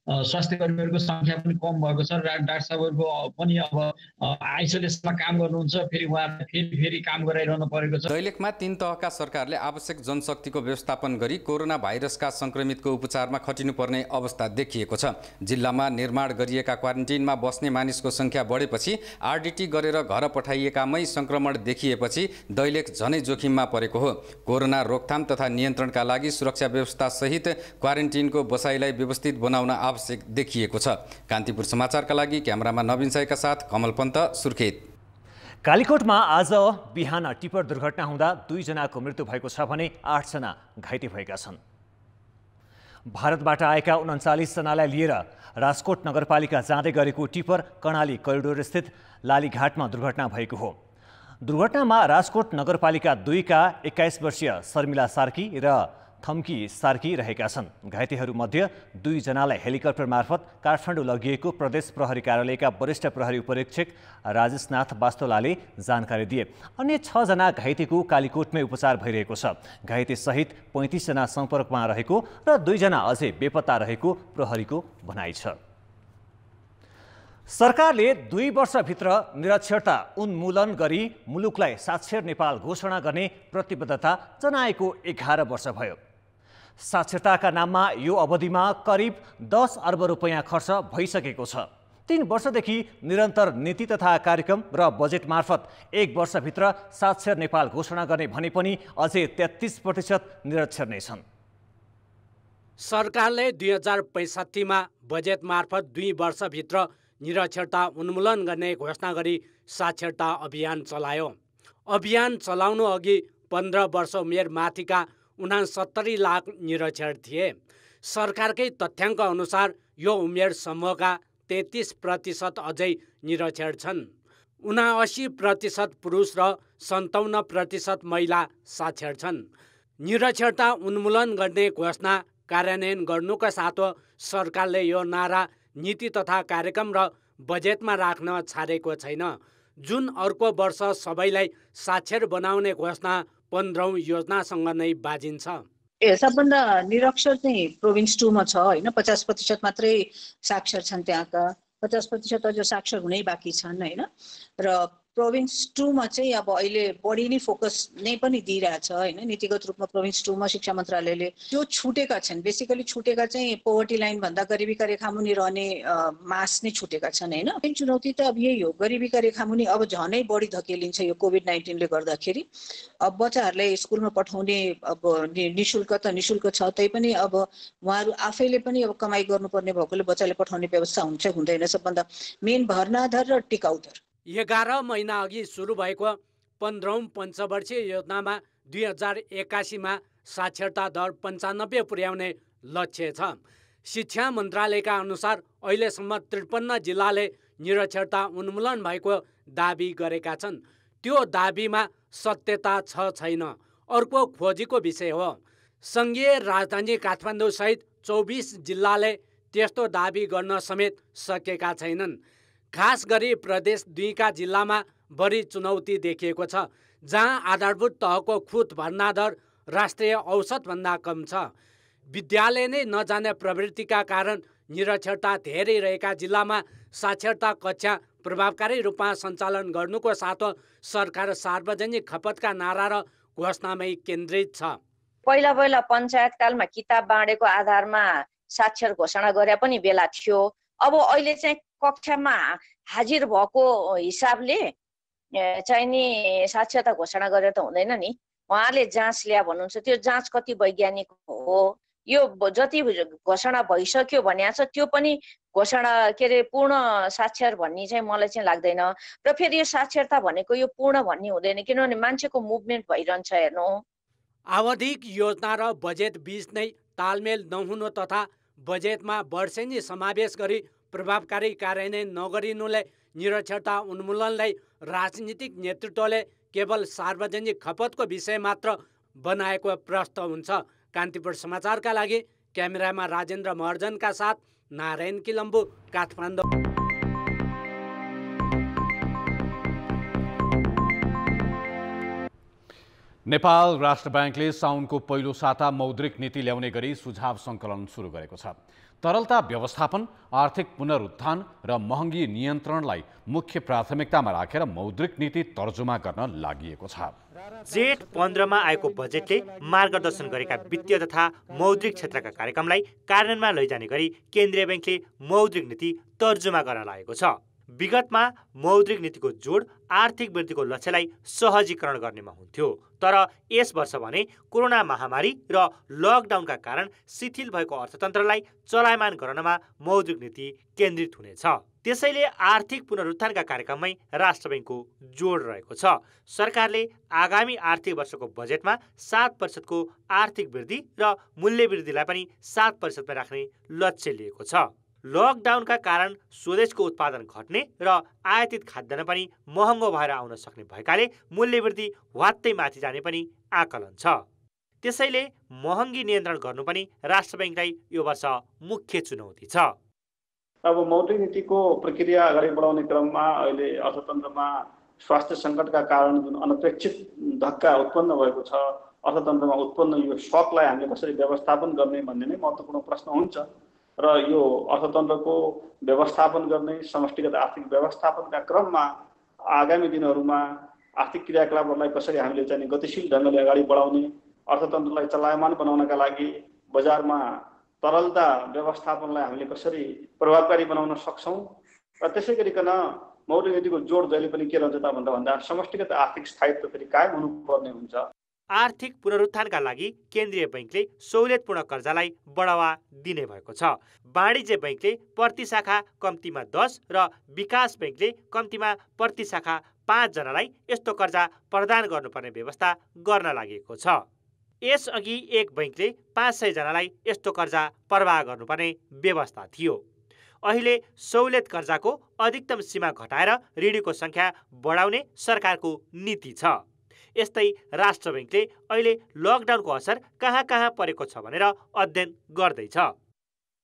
स्वास्थ्यकर्मीहरूको संख्या पनि कम भएको छ। डाक्टर साहबहरूको पनि अब आइसोलेसनमा काम गर्नुहुन्छ, फेरि उहाँहरूलाई फेरि काम गराइरहनु परेको छ। दैलेखमा 3 तहका सरकारले आवश्यक जनशक्तिको व्यवस्थापन गरी कोरोना भाइरसका संक्रमितको उपचारमा खटिनुपर्ने अवस्था देखिएको छ। जिल्लामा निर्माण गरिएका क्वारेन्टिनमा बस्ने मानिसको संख्या बढेपछि आरडीटी गरेर घर पठाइएकामै संक्रमण देखिएपछि दैलेख झनै जोखिममा परेको हो। कोरोना रोकथाम तथा नियन्त्रणका लागि सुरक्षा व्यवस्था सहित क्वारेन्टिनको बसाइलाई व्यवस्थित बनाउन आवश्यक देखिएको छ। कान्तिपुर समाचारका लागि क्यामेरामा नवीन साईका साथ कमल पन्त, सुर्खेत। कालीकोटमा आज बिहान टिपर दुर्घटना हुँदा 2 जनाको मृत्यु भएको छ भने 8 जना घाइते भएका छन्। भारतबाट आएका 39 जनालाई लिएर राजकोट नगरपालिका जाँदै गरेको टिपर कर्णाली करिडोर स्थित लालीघाटमा दुर्घटना भएको हो। दुर्घटनामा राजकोट नगरपालिका 2 का 21 वर्षीय शर्मिला सार्की र थम्की सार्किरहेका छन्। घाइतेहरूमध्ये 2 जनालाई हेलिकप्टर मार्फत काठमाडौँ लगिएको प्रदेश प्रहरी कार्यालयका वरिष्ठ प्रहरी उपरीक्षक राजेशनाथ वास्तोलाले जानकारी दिए। अन्य 6 जना घाइतेको कालीकोटमै उपचार भइरहेको छ। घाइतेसहित 35 जना सम्पर्कमा रहेको र 2 जना अझै बेपत्ता रहेको प्रहरीको भनाइ छ। सरकारले 2 वर्षभित्र निरक्षरता उन्मूलन गरी मुलुकलाई साक्षर नेपाल घोषणा गर्ने प्रतिबद्धता जनाएको 11 वर्ष भयो। साक्षरताका नाममा यो अवधिमा करिब 10 अर्ब रुपैयाँ खर्च भइसकेको छ। 3 वर्षदेखि निरन्तर नीति तथा कार्यक्रम र बजेट मार्फत 1 वर्षभित्र साक्षर नेपाल घोषणा गर्ने भने पनि अझै 33% निरक्षर नै छन्। सरकारले 2065 मा बजेट मार्फत 2 वर्षभित्र निरक्षरता उन्मूलन गर्ने घोषणा गरी साक्षरता अभियान चलायो। अभियान चलाउनु अघि 15 वर्ष उमेर माथिका 69 लाख निरक्षर थिए। सरकारकै तथ्याङ्क अनुसार यो उमेर समूहका 33% अझै निरक्षर छन्। 79% पुरुष र 57% महिला साक्षर छन्। निरक्षरता उन्मूलन गर्ने घोषणा कार्यान्वयन गर्नुका साथ सरकारले यो नारा नीति तथा कार्यक्रम र बजेटमा राख्न छाडेको छैन। जुन अर्को वर्ष सबैलाई साक्षर बनाउने घोषणा 15औं योजनासँग नै बाजिन्छ। सबभन्दा निरक्षर चाहिँ प्रोभिन्स 2 मा छ हैन। 50% मात्रै साक्षर छन्। त्यहाँका 50% अझ साक्षर हुनै बाँकी छन् हैन। र प्रोभिन्स 2 मा चाहिँ अब अहिले बढी नै फोकस नै पनि दिइरहेछ हैन। नीतिगत रूपमा प्रोभिन्स 2 मा शिक्षा मन्त्रालयले त्यो छुटेका छन्। बेसिकली छुटेका चाहिँ पोभर्टी लाइन भन्दा गरिबीका रेखामुनि रहने मास नै छुटेका छन् हैन। चुनौती त अब यही हो। गरिबीका रेखामुनि अब झनै बढी धकेलिन्छ यो कोभिड-19 ले गर्दाखेरि। अब बच्चाहरूलाई स्कुलमा पठाउने अब निशुल्क त निशुल्क छ, तै पनि अब उहाँहरू आफैले पनि अब कमाइ गर्नुपर्ने भएकोले बच्चाले पठाउने व्यवस्था हुन्छ हुँदैन, सबभन्दा मेन भर्नाधार र टिकाउधार। 11 महिना अघि सुरु भएको 15औं पञ्चवर्षीय योजनामा 2081 मा साक्षरता दर 95 पुर्याउने लक्ष्य छ। शिक्षा मन्त्रालयका अनुसार अहिलेसम्म 53 जिल्लाले निरक्षरता उन्मूलन भएको दाबी गरेका छन्। त्यो दाबीमा सत्यता छ छैन अर्को खोजीको विषय हो। सङ्घीय राजधानी काठमाडौँ सहित 24 जिल्लाले त्यस्तो दाबी गर्न समेत सकेका छैनन्। खास गरी प्रदेश 2 का जिल्लामा बढी चुनौती देखिएको छ, जहाँ आधारभूत तहको खुत भर्ना दर राष्ट्रिय औसतभन्दा कम छ। विद्यालय नै नजाने प्रवृत्तिका कारण निरक्षरता धेरै रहेका जिल्लामा साक्षरता कक्षा प्रभावकारी रूपमा सञ्चालन गर्नुको साथ सरकार सार्वजनिक खपतका नारा र घोषणामै केन्द्रित छ। पहिला पञ्चायतकालमा किताब बाँडेको आधारमा साक्षर घोषणा गरे पनि बेला थियो। अब अहिले चाहिँ कक्षामा हाजिर भएको हिसाबले चाहिँ नि साक्षरता घोषणा गरेर त हुँदैन नि। उहाँले जाँच ल्या भन्नुहुन्छ, त्यो जाँच कति वैज्ञानिक हो? यो जति घोषणा भइसक्यो भने छ त्यो पनि घोषणा के अरे पूर्ण साक्षर भन्ने चाहिँ मलाई चाहिँ लाग्दैन। र फेरि यो साक्षरता भनेको यो पूर्ण भन्ने हुँदैन, किनभने मान्छेको मुभमेन्ट भइरहन्छ। हेर्नु, आवधिक योजना र बजेट बीच नै तालमेल नहुनु तथा बजेटमा वर्षेनी समावेश गरी प्रभावकारी कार्यान्वयन नगरिनुले निरक्षरता उन्मूलनलाई राजनीतिक नेतृत्वले केवल सार्वजनिक खपतको विषय मात्र बनाएको प्रश्न हुन्छ। कान्तिपुर समाचारका लागि क्यामेरामा राजेन्द्र महर्जनका साथ नारायण किलम्बु, काठमाडौँ। नेपाल राष्ट्र ब्याङ्कले साउनको पहिलो साता मौद्रिक नीति ल्याउने गरी सुझाव सङ्कलन सुरु गरेको छ। तरलता व्यवस्थापन, आर्थिक पुनरुत्थान र महँगी नियन्त्रणलाई मुख्य प्राथमिकतामा राखेर मौद्रिक नीति तर्जुमा गर्न लागि छ। जेठ 15 मा आएको बजेटले मार्गदर्शन गरेका वित्तीय तथा मौद्रिक क्षेत्रका कार्यक्रमलाई कार्यान्वयनमा लैजाने गरी केन्द्रीय ब्याङ्कले मौद्रिक नीति तर्जुमा गर्न लागेको छ। विगतमा मौद्रिक नीतिको जोड आर्थिक वृद्धिको लक्ष्यलाई सहजीकरण गर्नेमा हुन्थ्यो, तर यस वर्ष भने कोरोना महामारी र लकडाउनका कारण शिथिल भएको अर्थतन्त्रलाई चलायमान गर्नमा मौद्रिक नीति केन्द्रित हुनेछ। त्यसैले आर्थिक पुनरुत्थानका कार्यक्रममै राष्ट्र ब्याङ्कको जोड रहेको छ। सरकारले आगामी आर्थिक वर्षको बजेटमा 7% को आर्थिक वृद्धि र मूल्य वृद्धिलाई पनि 7% मा राख्ने लक्ष्य लिएको छ। लकडाउनका कारण स्वदेशको उत्पादन घट्ने र आयातित खाद्यान्न पनि महँगो भएर आउन सक्ने भएकाले मूल्य वृद्धि वात्तै माथि जाने पनि आकलन छ। त्यसैले महँगी नियन्त्रण गर्नु पनि राष्ट्र बैंकलाई यो वर्ष मुख्य चुनौती छ। अब मौद्रिक नीतिको प्रक्रिया अगाडि बढाउने क्रममा अहिले अर्थतन्त्रमा स्वास्थ्य सङ्कटका कारण जुन अनपेक्षित धक्का उत्पन्न भएको छ, अर्थतन्त्रमा उत्पन्न यो सकलाई हामीले कसरी व्यवस्थापन गर्ने भन्ने नै महत्त्वपूर्ण प्रश्न हुन्छ र यो अर्थतन्त्रको व्यवस्थापन गर्ने समष्टिगत आर्थिक व्यवस्थापनका क्रममा आगामी दिनहरूमा आर्थिक क्रियाकलापहरूलाई कसरी हामीले चाहिँ गतिशील ढङ्गले अगाडि बढाउने, अर्थतन्त्रलाई चलायमान बनाउनका लागि बजारमा तरलता व्यवस्थापनलाई हामीले कसरी प्रभावकारी बनाउन सक्छौँ र त्यसै गरिकन मौद्रिक नीतिको जोड जहिले पनि के रहन्छ त भन्दा समष्टिगत आर्थिक स्थायित्व फेरि कायम हुनुपर्ने हुन्छ। आर्थिक पुनरुत्थानका लागि केन्द्रीय बैंकले सहुलियतपूर्ण कर्जालाई बढावा दिने भएको छ। वाणिज्य बैंकले प्रति शाखा कम्तीमा 10 र विकास बैंकले कम्तीमा प्रति शाखा 5 जनालाई यस्तो कर्जा प्रदान गर्नुपर्ने व्यवस्था गर्न लागेको छ। यसअघि एक बैंकले 500 जनालाई यस्तो कर्जा प्रवाह गर्नुपर्ने व्यवस्था थियो। अहिले सहुलियत कर्जाको अधिकतम सीमा घटाएर ऋणीको संख्या बढाउने सरकारको नीति छ। यस्तै राष्ट्र बैंकले अहिले लकडाउनको असर कहाँ परेको छ भनेर अध्ययन गर्दैछ।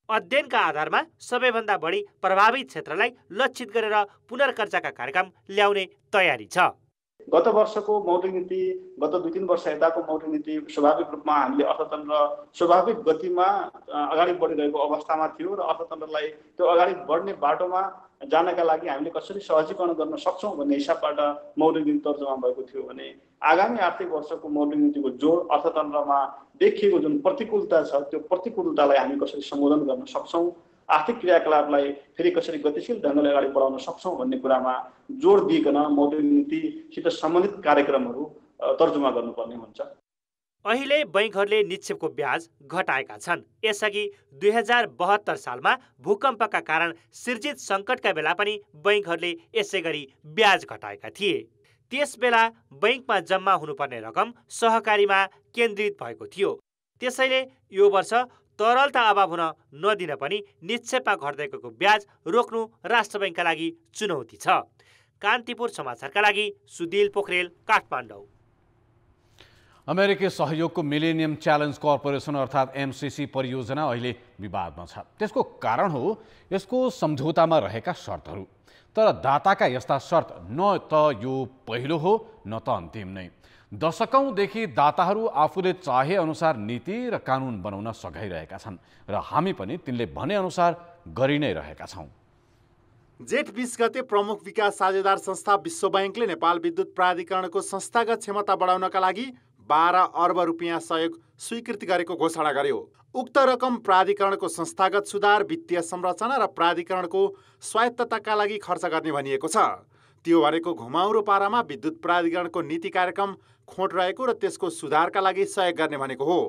अध्ययनका आधारमा सबैभन्दा बढी प्रभावित क्षेत्रलाई लक्षित गरेर पुनर्कर्जाका कार्यक्रम ल्याउने तयारी छ। गत वर्षको मौद्रिक नीति, गत 2-3 वर्ष यताको मौद्रिक नीति स्वाभाविक रूपमा हामीले अर्थतन्त्र स्वाभाविक गतिमा अगाडि बढिरहेको अवस्थामा थियो र अर्थतन्त्रलाई त्यो अगाडि बढ्ने बाटोमा जानका लागि हामीले कसरी सहजीकरण गर्न सक्छौँ भन्ने हिसाबबाट मौद्रिक नीति तर्जुमा भएको थियो भने आगामी आर्थिक वर्षको मौद्रिक नीतिको जोड अर्थतन्त्रमा देखिएको जुन प्रतिकूलता छ त्यो प्रतिकूलतालाई हामी कसरी सम्बोधन गर्न सक्छौँ, आर्थिक क्रियाकलापलाई फेरि कसरी गतिशील ढङ्गले अगाडि बढाउन सक्छौँ भन्ने कुरामा जोड दिइकन मौद्रिक नीतिसित सम्बन्धित कार्यक्रमहरू तर्जुमा गर्नुपर्ने हुन्छ। अहिले बैंकहरूले निक्षेपको ब्याज घटाएका छन्। यसअघि 2072 सालमा भूकम्पका कारण सिर्जित सङ्कटका बेला पनि बैंकहरूले यसै गरी ब्याज घटाएका थिए। त्यसबेला बैंकमा जम्मा हुनुपर्ने रकम सहकारीमा केन्द्रित भएको थियो। त्यसैले यो वर्ष तरलता अभाव हुन नदिन पनि निक्षेपमा घट्दै गएको ब्याज रोक्नु राष्ट्र बैंकका लागि चुनौती छ। कान्तिपुर समाचारका लागि सुदिल पोखरेल, काठमाडौँ। अमेरिकी सहयोगको मिलेनियम च्यालेन्ज कर्पोरेसन अर्थात् एमसिसी परियोजना अहिले विवादमा छ। त्यसको कारण हो यसको सम्झौतामा रहेका शर्तहरू। तर दाताका यस्ता शर्त न त यो पहिलो हो न त अन्तिम नै। दशकौँदेखि दाताहरू आफूले चाहे अनुसार नीति र कानुन बनाउन सघाइरहेका छन् र हामी पनि तिनले भने अनुसार गरि नै रहेका छौँ। जेठ 20 गते प्रमुख विकास साझेदार संस्था विश्व बैंकले नेपाल विद्युत प्राधिकरणको संस्थागत क्षमता बढाउनका लागि 12 अर्ब रुपियाँ सहयोग स्वीकृति गरेको घोषणा गर्यो। उक्त रकम प्राधिकरणको संस्थागत सुधार, वित्तीय संरचना र प्राधिकरणको स्वायत्तताका लागि खर्च गर्ने भनिएको छ। त्यो भनेको घुमाउरो पारामा विद्युत प्राधिकरणको नीति कार्यक्रम खोट रहेको र त्यसको सुधारका लागि सहयोग गर्ने भनेको हो।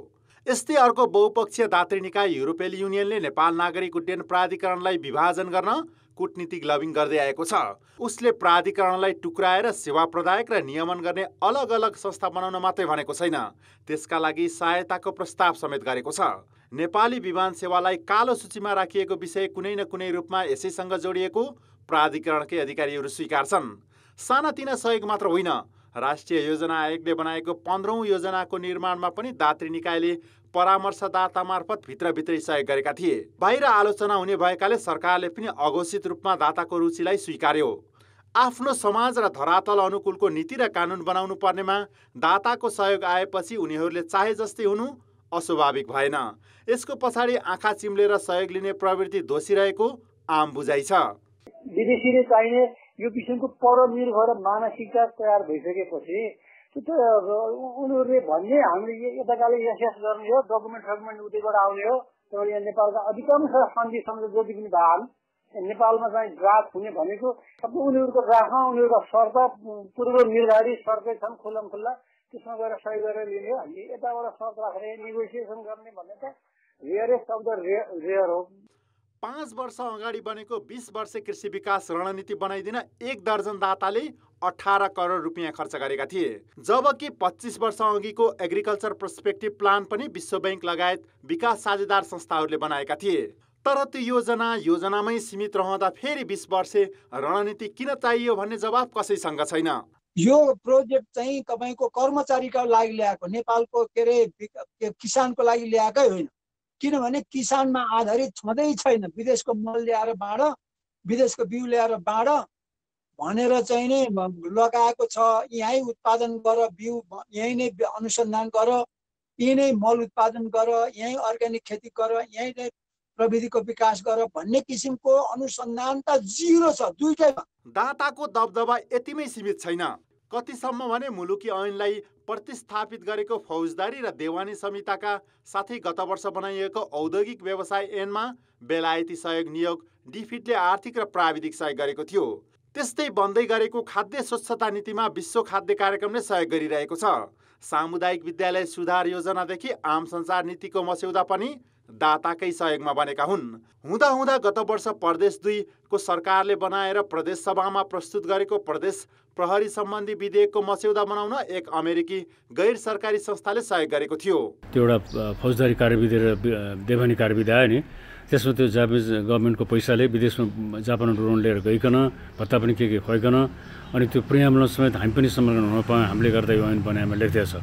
यस्तै अर्को बहुपक्षीय दात्री निकाय युरोपेली युनियनले नेपाल नागरिक उड्डयन प्राधिकरणलाई विभाजन गर्न कूटनीतिक लबिङ गर्दै आएको छ। उसले प्राधिकरणलाई टुक्राएर सेवा प्रदायक र नियमन गर्ने अलग अलग संस्था बनाउन मात्रै भनेको छैन, त्यसका लागि सहायताको प्रस्ताव समेत गरेको छ। नेपाली विमान सेवालाई कालो सूचीमा राखिएको विषय कुनै न कुनै रूपमा यसैसँग जोडिएको प्राधिकरणकै अधिकारीहरू स्वीकार्छन्। सानातिना सहयोग मात्र होइन, राष्ट्रिय योजना आयोगले बनाएको 15औं योजनाको निर्माणमा पनि दात्री निकायले परामर्शदाता मार्फत भित्रभित्रै सहयोग गरेका थिए। बाहिर आलोचना हुने भएकाले सरकारले पनि अघोषित रूपमा दाताको रुचिलाई स्वीकार्यो। आफ्नो समाज र धरातल अनुकूलको नीति र कानुन बनाउनु पर्नेमा दाताको सहयोग आएपछि उनीहरूले चाहे जस्तै हुनु अस्वाभाविक भएन। यसको पछाडि आँखा चिम्लेर सहयोग लिने प्रवृत्ति दोषी रहेको आम बुझाइ छ। विदेशीले चाहिने यो किसिमको परनिर्भर मानसिकता तयार भइसकेपछि उनीहरूले भन्ने हामीले यताकाले यस गर्ने हो, डकुमेन्ट उतैबाट आउने हो। यहाँ नेपालका अधिकांश सन्धि सम्झौती पनि भएन। नेपालमा चाहिँ ड्राफ्ट हुने भनेको सबै उनीहरूको ड्राफ्टमा उनीहरूका शर्त पूर्व निर्धारित शर्तै छन् खुल्ला, त्यसमा गएर सही गरेर लिने। हामी यताबाट शर्त राखेर नेगोसिएसन गर्ने भन्ने त रेयरेस्ट अफ द रेयर हो। 5 वर्ष अगाडि बनेको 20 वर्ष कृषि विकास रणनीति बनाइदिन 1 दर्जन दाताले 18 करोड रुपियाँ खर्च गरेका थिए, जबकि 25 वर्ष अघिको एग्रिकल्चर पर्सपेक्टिभ प्लान पनि विश्व बैंक लगायत विकास साझेदार संस्थाहरूले बनाएका थिए। तर त्यो योजनामै सीमित रहँदा फेरि 20 वर्षे रणनीति किन चाहियो भन्ने जवाब कसैसँग छैन। यो प्रोजेक्ट चाहिँ तपाईँको कर्मचारीका लागि ल्याएको, नेपालको के अरे किसानको लागि ल्याएकै होइन। किनभने किसानमा आधारित छँदै छैन। विदेशको मल ल्याएर बाँड, विदेशको बिउ ल्याएर बाँड भनेर चाहिँ नै लगाएको छ। यहीँ उत्पादन गर, बिउ यहीँ नै अनुसन्धान गर, यहीँ नै मल उत्पादन गर, यहीँ अर्ग्यानिक खेती गर, यहीँ नै प्रविधिको विकास गर भन्ने किसिमको अनुसन्धान त जिरो छ दुईटैमा। दाताको दबदबा यतिमै सीमित छैन। कतिसम्म भने मुलुकी ऐनलाई प्रतिस्थापित गरेको फौजदारी र देवानी संहिताका साथै गत वर्ष बनाइएको औद्योगिक व्यवसाय ऐनमा बेलायती सहयोग नियोग डिफिडले आर्थिक र प्राविधिक सहयोग गरेको थियो। त्यस्तै बन्दै गरेको खाद्य स्वच्छता नीतिमा विश्व खाद्य कार्यक्रमले सहयोग गरिरहेको छ। सामुदायिक विद्यालय सुधार योजनादेखि आम संसार नीतिको मस्यौदा पनि दाताकै सहयोगमा बनेका हुन्। हुँदा हुँदा गत वर्ष प्रदेश 2 को सरकारले बनाएर प्रदेश सभामा प्रस्तुत गरेको प्रदेश प्रहरी सम्बन्धी विधेयकको मस्यौदा बनाउन एक अमेरिकी गैर सरकारी संस्थाले सहयोग गरेको थियो। त्यो एउटा फौजदारी कार्यविधि र देवानी कार्यविधि आयो नि, त्यसमा त्यो जापानिज गभर्मेन्टको पैसाले विदेशमा जापानमा ड्रोन लिएर गइकन भत्ता पनि के खुवाइकन अनि त्यो प्रियाम्बुलम समेत हामी पनि संलग्न हुन पायौँ। हामीले गर्दा यो ऐन बनाएमा लेख्दै छ।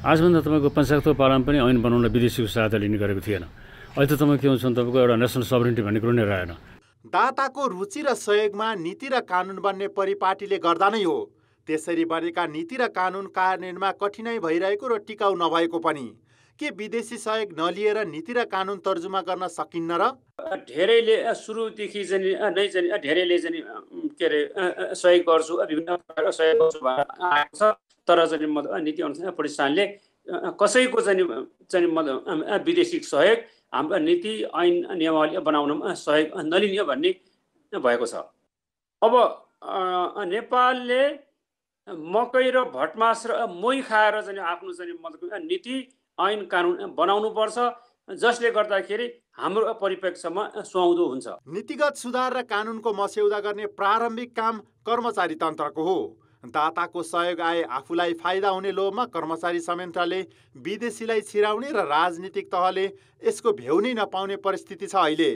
आजभन्दा तपाईँको पञ्चायतको पालामा पनि ऐन बनाउनलाई विदेशीको सहायता लिने गरेको थिएन। अहिले त तपाईँ के हुन्छ भने तपाईँको एउटा नेसनल सभरेन्टी भन्ने कुरो नै रहेन। दाताको रुचि र सहयोगमा नीति र कानुन बन्ने परिपाटीले गर्दा नै हो। त्यसरी बनेका नीति र कानुन कार्यान्वयनमा कठिनाई भइरहेको र टिकाउ नभएको पनि के विदेशी सहयोग नलिएर नीति र कानुन तर्जुमा गर्न सकिन्न र? धेरैले सुरुदेखि नै धेरैले के अरे सहयोग गर्छु, विभिन्न प्रकारको सहयोग गर्छु आएको छ। तर नीति अनुसार प्रतिष्ठानले कसैको विदेशी सहयोग हाम्रो नीति ऐन नियमावली बनाउनमा सहयोग नलिने भन्ने भएको छ। अब नेपालले मकै र भटमास र मोही खाएर आफ्नो नीति ऐन कानुन बनाउनुपर्छ, जसले गर्दाखेरि हाम्रो परिप्रेक्ष्यमा सुहाउँदो हुन्छ। नीतिगत सुधार र कानुनको मस्यौदा गर्ने प्रारम्भिक काम कर्मचारी तन्त्रको हो। दाताको सहयोग आए आफूलाई फाइदा हुने लोभमा कर्मचारी संयन्त्रले विदेशीलाई छिराउने र राजनीतिक तहले यसको भ्यौ नै नपाउने परिस्थिति छ अहिले।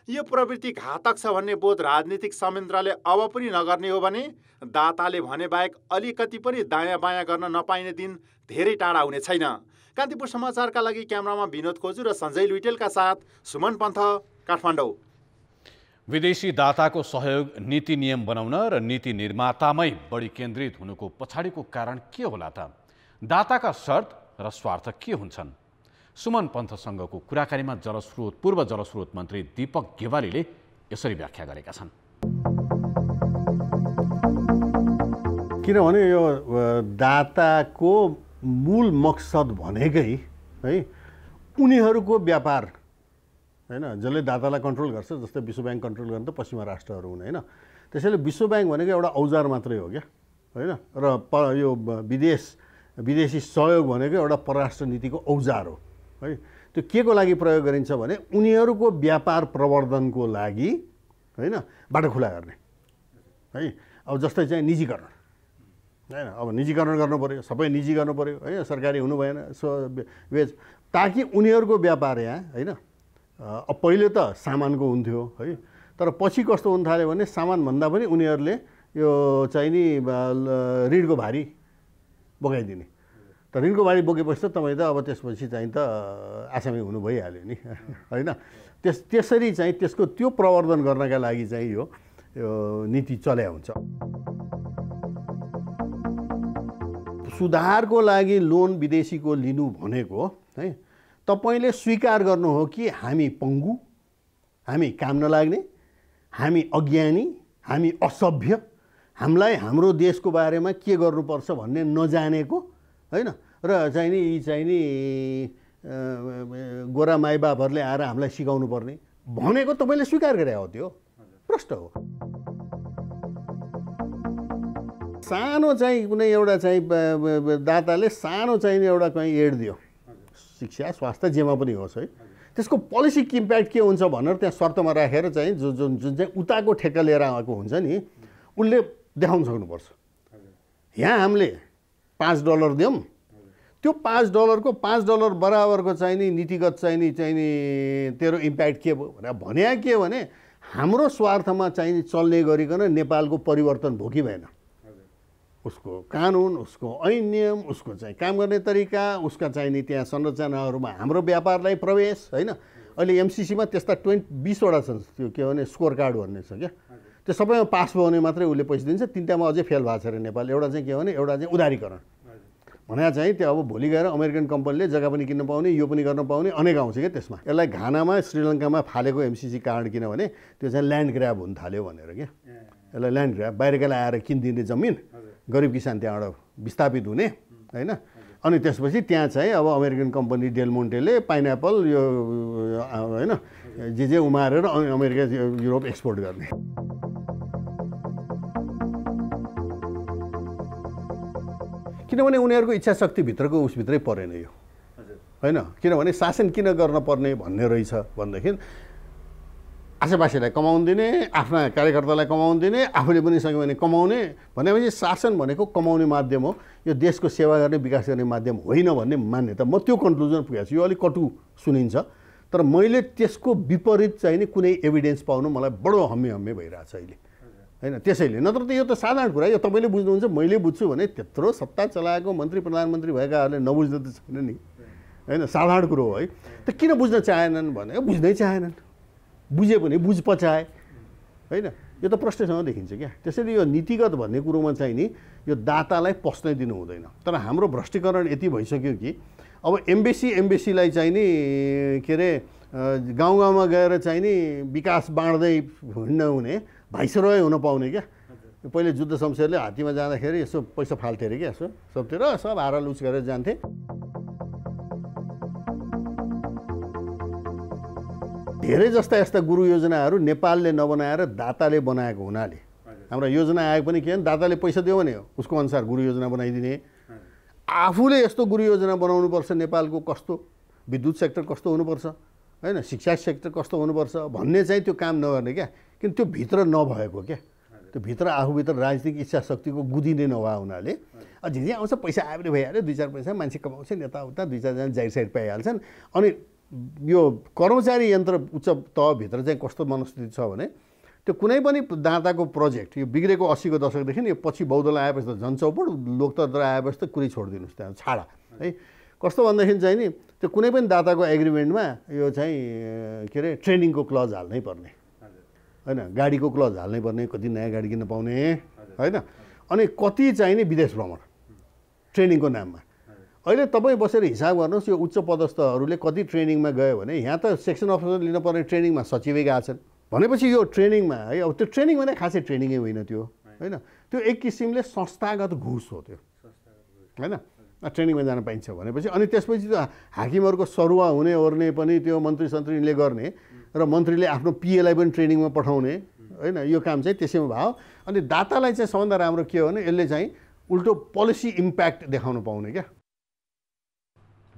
यो प्रवृत्ति घातक छ भन्ने बोध राजनीतिक संयन्त्रले अब पनि नगर्ने हो भने दाताले भने बाहेक अलिकति पनि दायाँ बायाँ गर्न नपाइने दिन धेरै टाढा हुने छैन। कान्तिपुर समाचारका लागि क्यामेरामा विनोद खोजु र सञ्जय लुइटेलका साथ सुमन पन्थ, काठमाडौँ। विदेशी दाताको सहयोग नीति नियम बनाउन र नीति निर्मातामै बढी केन्द्रित हुनुको पछाडिको कारण के होला त? दाताका शर्त र स्वार्थ के हुन्छन्? सुमन पन्थसँगको कुराकानीमा पूर्व जलस्रोत मन्त्री दीपक गेवालीले यसरी व्याख्या गरेका छन्। किनभने यो दाताको मूल मकसद भनेकै है उनीहरूको व्यापार हैन, जसले दातालाई कन्ट्रोल गर्छ। जस्तै विश्व ब्याङ्क कन्ट्रोल गर्ने त पश्चिमा राष्ट्रहरू हुन् हैन। त्यसैले विश्व ब्याङ्क भनेको एउटा औजार मात्रै हो क्या हैन। र यो विदेशी सहयोग भनेको एउटा परराष्ट्र नीतिको औजार हो है। त्यो के को लागि प्रयोग गरिन्छ भने उनीहरूको व्यापार प्रवर्धनको लागि हैन, बाटो खुला गर्ने है। अब जस्तै चाहिँ निजीकरण हैन, अब निजीकरण गर्नु पर्यो, सबै निजी गर्नु पर्यो हैन, सरकारी हुनु भएन ताकि उनीहरूको व्यापार यहाँ हैन। अब पहिले त सामानको हुन्थ्यो है, तर पछि कस्तो हुन थाल्यो भने सामानभन्दा पनि उनीहरूले यो चाहिँ नि ऋणको भारी बोकाइदिने। त ऋणको भारी बोकेपछि त तपाईँ त अब त्यसपछि चाहिँ त आसामी हुनु भइहाल्यो नि होइन। त्यसरी चाहिँ त्यसको त्यो प्रवर्धन गर्नका लागि चाहिँ यो नीति चल्या हुन्छ। सुधारको लागि लोन विदेशीको लिनु भनेको है तपाईले स्वीकार गर्नु हो कि हामी पङ्गु, हामी काम नलाग्ने, हामी अज्ञानी, हामी असभ्य, हामीलाई हाम्रो देशको बारेमा के गर्नुपर्छ भन्ने नजानेको हैन। र चाहिँ नि यी चाहिँ नि गोरा माइबापहरूले आएर हामीलाई सिकाउनु पर्ने भनेको तपाईले स्वीकार गरे हो, त्यो प्रश्न हो। सानो चाहिँ कुनै एउटा चाहिँ दाताले सानो चाहिँ एउटा कहीँ एड दियो, शिक्षा स्वास्थ्य जेमा पनि होस् है, त्यसको पोलिसी इम्प्याक्ट के हुन्छ भनेर त्यहाँ शर्तमा राखेर चाहिँ जुन चाहिँ उताको ठेक्का लिएर आएको हुन्छ नि उसले देखाउन सक्नुपर्छ। यहाँ हामीले $5 दियौँ, त्यो $5 को $5 बराबरको चाहिँ नि नीतिगत चाहिँ नि तेरो इम्प्याक्ट के भयो भने के भने हाम्रो स्वार्थमा चाहिँ चल्ने गरिकन नेपालको परिवर्तन भयो कि भएन उसको कानुन, उसको ऐन नियम, उसको चाहिँ काम गर्ने तरिका, उसका चाहिँ नि त्यहाँ संरचनाहरूमा हाम्रो व्यापारलाई प्रवेश होइन। अहिले एमसिसीमा त्यस्ता 20वटा छन् त्यो के भने स्कोर कार्ड भन्ने छ क्या, त्यो सबैमा पास भयो भने मात्रै उसले पैसा दिन्छ। तिनवटामा अझै फेल भएको छ अरे नेपाल। एउटा चाहिँ के भने एउटा चाहिँ उदारीकरण भने चाहिँ त्यो अब भोलि गएर अमेरिकन कम्पनीले जग्गा पनि किन्न पाउने, यो पनि गर्न पाउने अनेक आउँछ क्या त्यसमा। यसलाई घानामा श्रीलङ्कामा फालेको एमसिसी कार्ड किनभने त्यो चाहिँ ल्यान्ड ग्र्याब हुन थाल्यो भनेर क्या। यसलाई ल्यान्ड ग्र्याब, बाहिरकालाई आएर किनिदिने जमिन, गरिब किसान त्यहाँबाट विस्थापित हुने होइन। अनि त्यसपछि त्यहाँ चाहिँ अब अमेरिकन कम्पनी डेल मोन्टेले पाइनएप्पल यो होइन जे उमारेर अमेरिका युरोप एक्सपोर्ट गर्ने। किनभने उनीहरूको इच्छा शक्तिभित्रको उसभित्रै परेन यो होइन। किनभने शासन किन गर्न पर्ने भन्ने रहेछ भनेदेखि आसेपासेलाई कमाउन दिने, आफ्ना कार्यकर्तालाई कमाउन दिने, आफूले पनि सक्यो भने कमाउने भनेपछि शासन भनेको कमाउने माध्यम हो, यो देशको सेवा गर्ने विकास गर्ने माध्यम होइन भन्ने मान्यता। म त्यो कन्क्लुजन पुगेको छु। यो अलिक कटु सुनिन्छ तर मैले त्यसको विपरीत चाहिँ नि कुनै एभिडेन्स पाउनु मलाई बडो हम्मे भइरहेछ अहिले होइन। त्यसैले नत्र त यो त साधारण कुरा, यो तपाईँले बुझ्नुहुन्छ मैले बुझ्छु भने त्यत्रो सत्ता चलाएको मन्त्री प्रधानमन्त्री भएकाहरूले नबुझ्न त छैन नि होइन। साधारण कुरो हो है। त किन बुझ्न चाहेनन् भने बुझ्नै चाहेनन्, बुझे पनि बुझ पचाए होइन। यो त प्रश्नसँग देखिन्छ क्या। त्यसैले यो नीतिगत भन्ने कुरोमा चाहिँ नि यो दातालाई पस्नै दिनु हुँदैन। तर हाम्रो भ्रष्टीकरण यति भइसक्यो कि अब एम्बेसीलाई चाहिँ नि के अरे गाउँ गाउँमा गएर चाहिँ नि विकास बाँड्दै हिँड्न हुने, भाइसरोय हुन पाउने क्या। पहिले जुद्ध शमशेरले हात्तीमा जाँदाखेरि यसो पैसा फाल्थे अरे क्या, यसो सबतिर सब हारा लुच गरेर जान्थे। धेरै जस्ता यस्ता गुरु योजनाहरू नेपालले नबनाएर दाताले बनाएको हुनाले हाम्रो योजना आएको पनि के भने दाताले पैसा दियो भने उसको अनुसार गुरु योजना बनाइदिने। आफूले यस्तो गुरु योजना बनाउनुपर्छ, नेपालको कस्तो विद्युत सेक्टर कस्तो हुनुपर्छ होइन, शिक्षा सेक्टर कस्तो हुनुपर्छ भन्ने चाहिँ त्यो काम नगर्ने क्या। किन त्यो भित्र नभएको क्या, त्यो भित्र आफूभित्र राजनीतिक इच्छा शक्तिको गुदिने नभए हुनाले जे आउँछ पैसा आयो भने भइहाल्यो, 2-4 पैसा मान्छे कमाउँछ, यताउता 2-4जना जाहिर साइड पाइहाल्छन्। अनि यो कर्मचारी यन्त्र उच्च तहभित्र चाहिँ कस्तो मनस्थिति छ भने त्यो कुनै पनि दाताको प्रोजेक्ट यो बिग्रेको 80को दशकदेखि यो पछि बौद्धल आएपछि त झन् चौपट, लोकतन्त्र आएपछि त कुरै छोडिदिनुहोस् त्यहाँ छाडा है। कस्तो भनेदेखि चाहिँ नि त्यो कुनै पनि दाताको एग्रिमेन्टमा यो चाहिँ के अरे ट्रेनिङको क्लज हाल्नै पर्ने होइन, गाडीको क्लज हाल्नै पर्ने, कति नयाँ गाडी किन्न पाउने होइन। अनि कति चाहिँ नि विदेश भ्रमण ट्रेनिङको नाममा। अहिले तपाईँ बसेर हिसाब गर्नुहोस् यो उच्च पदस्थहरूले कति ट्रेनिङमा गयो भने यहाँ त सेक्सन अफिसर लिन पर्ने ट्रेनिङमा सचिवै गएको छन् भनेपछि यो ट्रेनिङमा है। अब त्यो ट्रेनिङ भने खासै ट्रेनिङै होइन त्यो होइन, त्यो एक किसिमले संस्थागत घुस हो त्यो होइन। ट्रेनिङमा जान पाइन्छ भनेपछि अनि त्यसपछि त हाकिमहरूको सरुवा हुने ओर्ने पनि त्यो मन्त्री सन्त्रीले गर्ने र मन्त्रीले आफ्नो पिएलाई पनि ट्रेनिङमा पठाउने होइन। यो काम चाहिँ त्यसैमा भयो। अनि दातालाई चाहिँ सबभन्दा राम्रो के हो भने यसले चाहिँ उल्टो पोलिसी इम्प्याक्ट देखाउन पाउने क्या।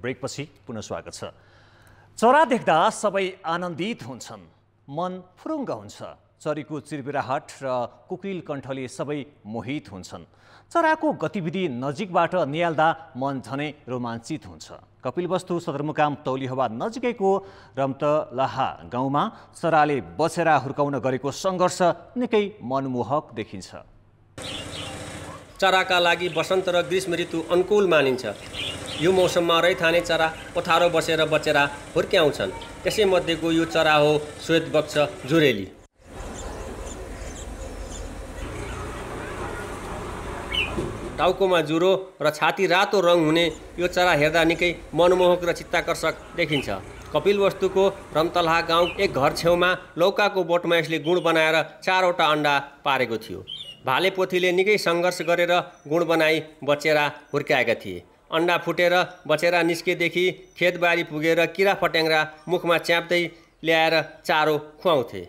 ब्रेकपछि पुनः स्वागत छ। चरा देख्दा सबै आनन्दित हुन्छन्, मन फुरुङ्ग हुन्छ। चरीको चिरबिराहट र कुकिल कण्ठले सबै मोहित हुन्छन्। चराको गतिविधि नजिकबाट निहाल्दा मन झनै रोमाञ्चित हुन्छ। कपिलवस्तु सदरमुकाम तौलिहवा नजिकैको रम्तलाहा गाउँमा चराले बचेरा हुर्काउन गरेको सङ्घर्ष निकै मनमोहक देखिन्छ। चराका लागि वसन्त र ग्रीष्म ऋतु अनुकूल मानिन्छ। यो मौसममा रैथाने चरा पथारो बसेर बचेरा हुर्क्याउँछन्। त्यसैमध्येको यो चरा हो श्वेतवक्ष जुरेली। टाउकोमा जुरो र छाती रातो रङ हुने यो चरा हेर्दा निकै मनमोहक र चित्ताकर्षक देखिन्छ। कपिलवस्तुको रम्तलाहा गाउँ एक घर छेउमा लौकाको बोटमा यसले गुण बनाएर 4वटा अन्डा पारेको थियो। भाले पोथीले निकै सङ्घर्ष गरेर गुण बनाई बचेरा हुर्काएका थिए। अन्डा फुटेर बचेरा निस्केदेखि खेतबारी पुगेर किरा फट्याङ्ग्रा मुखमा च्याप्दै ल्याएर चारो खुवाउँथे।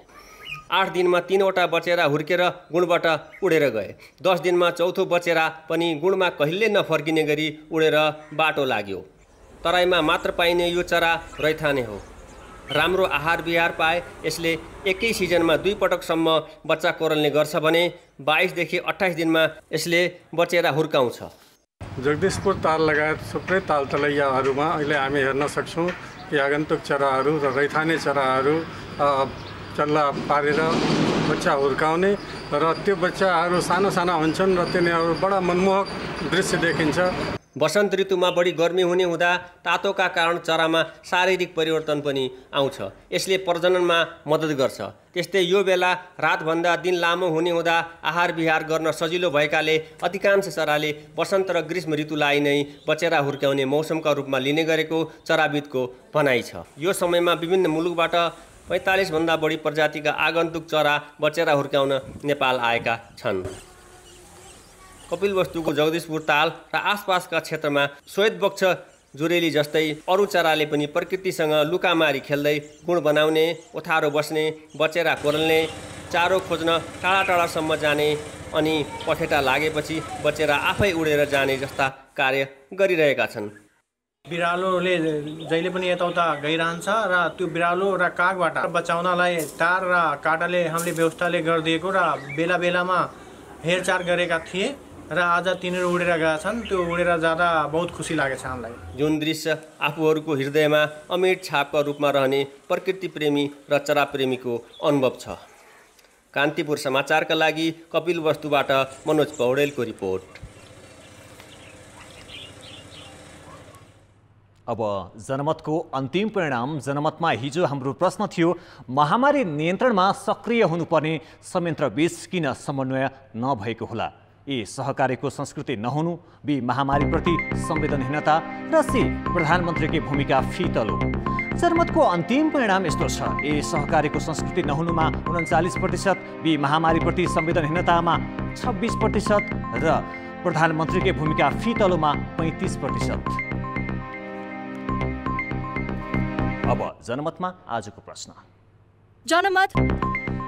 8 दिनमा 3वटा बचेरा हुर्केर गुणबाट उडेर गए। 10 दिनमा 4थो बचेरा पनि गुणमा कहिले नफर्किने गरी उडेर बाटो लाग्यो। तराईमा मात्र पाइने यो चरा रैथाने हो। राम्रो आहार विहार पाए यसले एकै सिजनमा 2 पटकसम्म बच्चा कोरल्ने गर्छ भने 22देखि 28 दिनमा यसले बचेरा हुर्काउँछ। जगदीशपुर ताल लगायत थुप्रै ताल तलैयाहरूमा अहिले हामी हेर्न सक्छौँ कि आगन्तुक चराहरू र रैथाने चराहरू चल्ला पारेर बच्चा हुर्काउने र र त्यो बच्चाहरू साना साना हुन्छन् र तिनीहरू बडा मनमोहक दृश्य देखिन्छ। वसन्त ऋतुमा बढी गर्मी हुने हुँदा तातोका कारण चरामा शारीरिक परिवर्तन पनि आउँछ। यसले प्रजननमा मद्दत गर्छ। त्यस्तै यो बेला रातभन्दा दिन लामो हुने हुँदा आहार विहार गर्न सजिलो भएकाले अधिकांश चराले वसन्त र ग्रीष्म ऋतुलाई नै बचेरा हुर्काउने मौसमका रूपमा लिने गरेको चराविदको भनाइ छ। यो समयमा विभिन्न मुलुकबाट 45 भन्दा बढी प्रजातिका आगन्तुक चरा बचेरा हुर्काउन नेपाल आएका छन्। कपिलवस्तुको जगदीशपुर ताल र आसपासका क्षेत्रमा श्वेतवक्ष जुरेली जस्तै अरू चराले पनि प्रकृतिसँग लुकामारी खेल्दै गुण बनाउने, ओथारो बस्ने, बचेरा कोरल्ने, चारो खोज्न टाढा टाढासम्म जाने अनि पखेटा लागेपछि बचेरा आफै उडेर जाने जस्ता कार्य गरिरहेका छन्। बिरालोले जहिले पनि यताउता गइरहन्छ र त्यो बिरालो र कागबाट बचाउनलाई तार र काँटाले हामीले व्यवस्थाले गरिदिएको र बेला बेलामा हेरचाह गरेका थिए र आज तिनीहरू उडेर गएका छन्। त्यो उडेर जाँदा बहुत खुसी लागेछ हामीलाई। जुन दृश्य आफूहरूको हृदयमा अमिट छापका रूपमा रहने प्रकृति प्रेमी र चरा प्रेमीको अनुभव छ। कान्तिपुर समाचारका लागि कपिलवस्तुबाट मनोज पौडेलको रिपोर्ट। अब जनमतको अन्तिम परिणाम। जनमतमा हिजो हाम्रो प्रश्न थियो, महामारी नियन्त्रणमा सक्रिय हुनुपर्ने संयन्त्रबीच किन समन्वय नभएको होला? ए सहकारीको संस्कृति नहुनु, बी महामारीप्रति संवेदनहीनता र सी प्रधानमन्त्रीकी भूमिका फितलो। जनमतको अन्तिम परिणाम यस्तो छ, ए सहकारीको संस्कृति नहुनुमा 39%, बी महामारीप्रति संवेदनहीनतामा 26% र प्रधानमन्त्रीकी भूमिका फितलोमा 35%। अब जनमतमा आजको प्रश्न।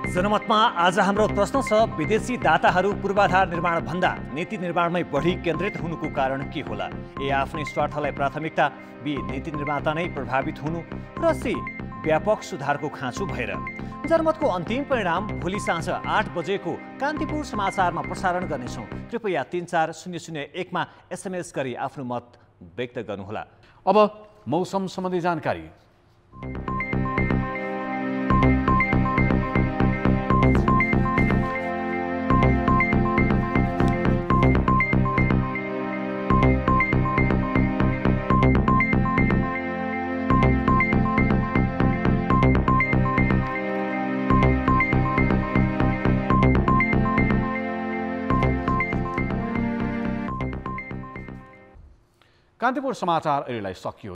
जनमतमा आज हाम्रो प्रश्न छ, विदेशी दाताहरू पूर्वाधार निर्माण भन्दा नीति निर्माणमै बढी केन्द्रित हुनुको कारण के होला? ए आफ्नै स्वार्थलाई प्राथमिकता, बी नीति निर्माता नै प्रभावित हुनु र सी व्यापक सुधारको खाँचो भएर। जनमतको अन्तिम परिणाम भोलि साँझ 8 बजेको कान्तिपुर समाचारमा प्रसारण गर्नेछौँ। कृपया 34001 मा SMS गरी आफ्नो मत व्यक्त गर्नुहोला। अब मौसम सम्बन्धी जानकारी। कान्तिपुर समाचार अहिलेलाई सकियो।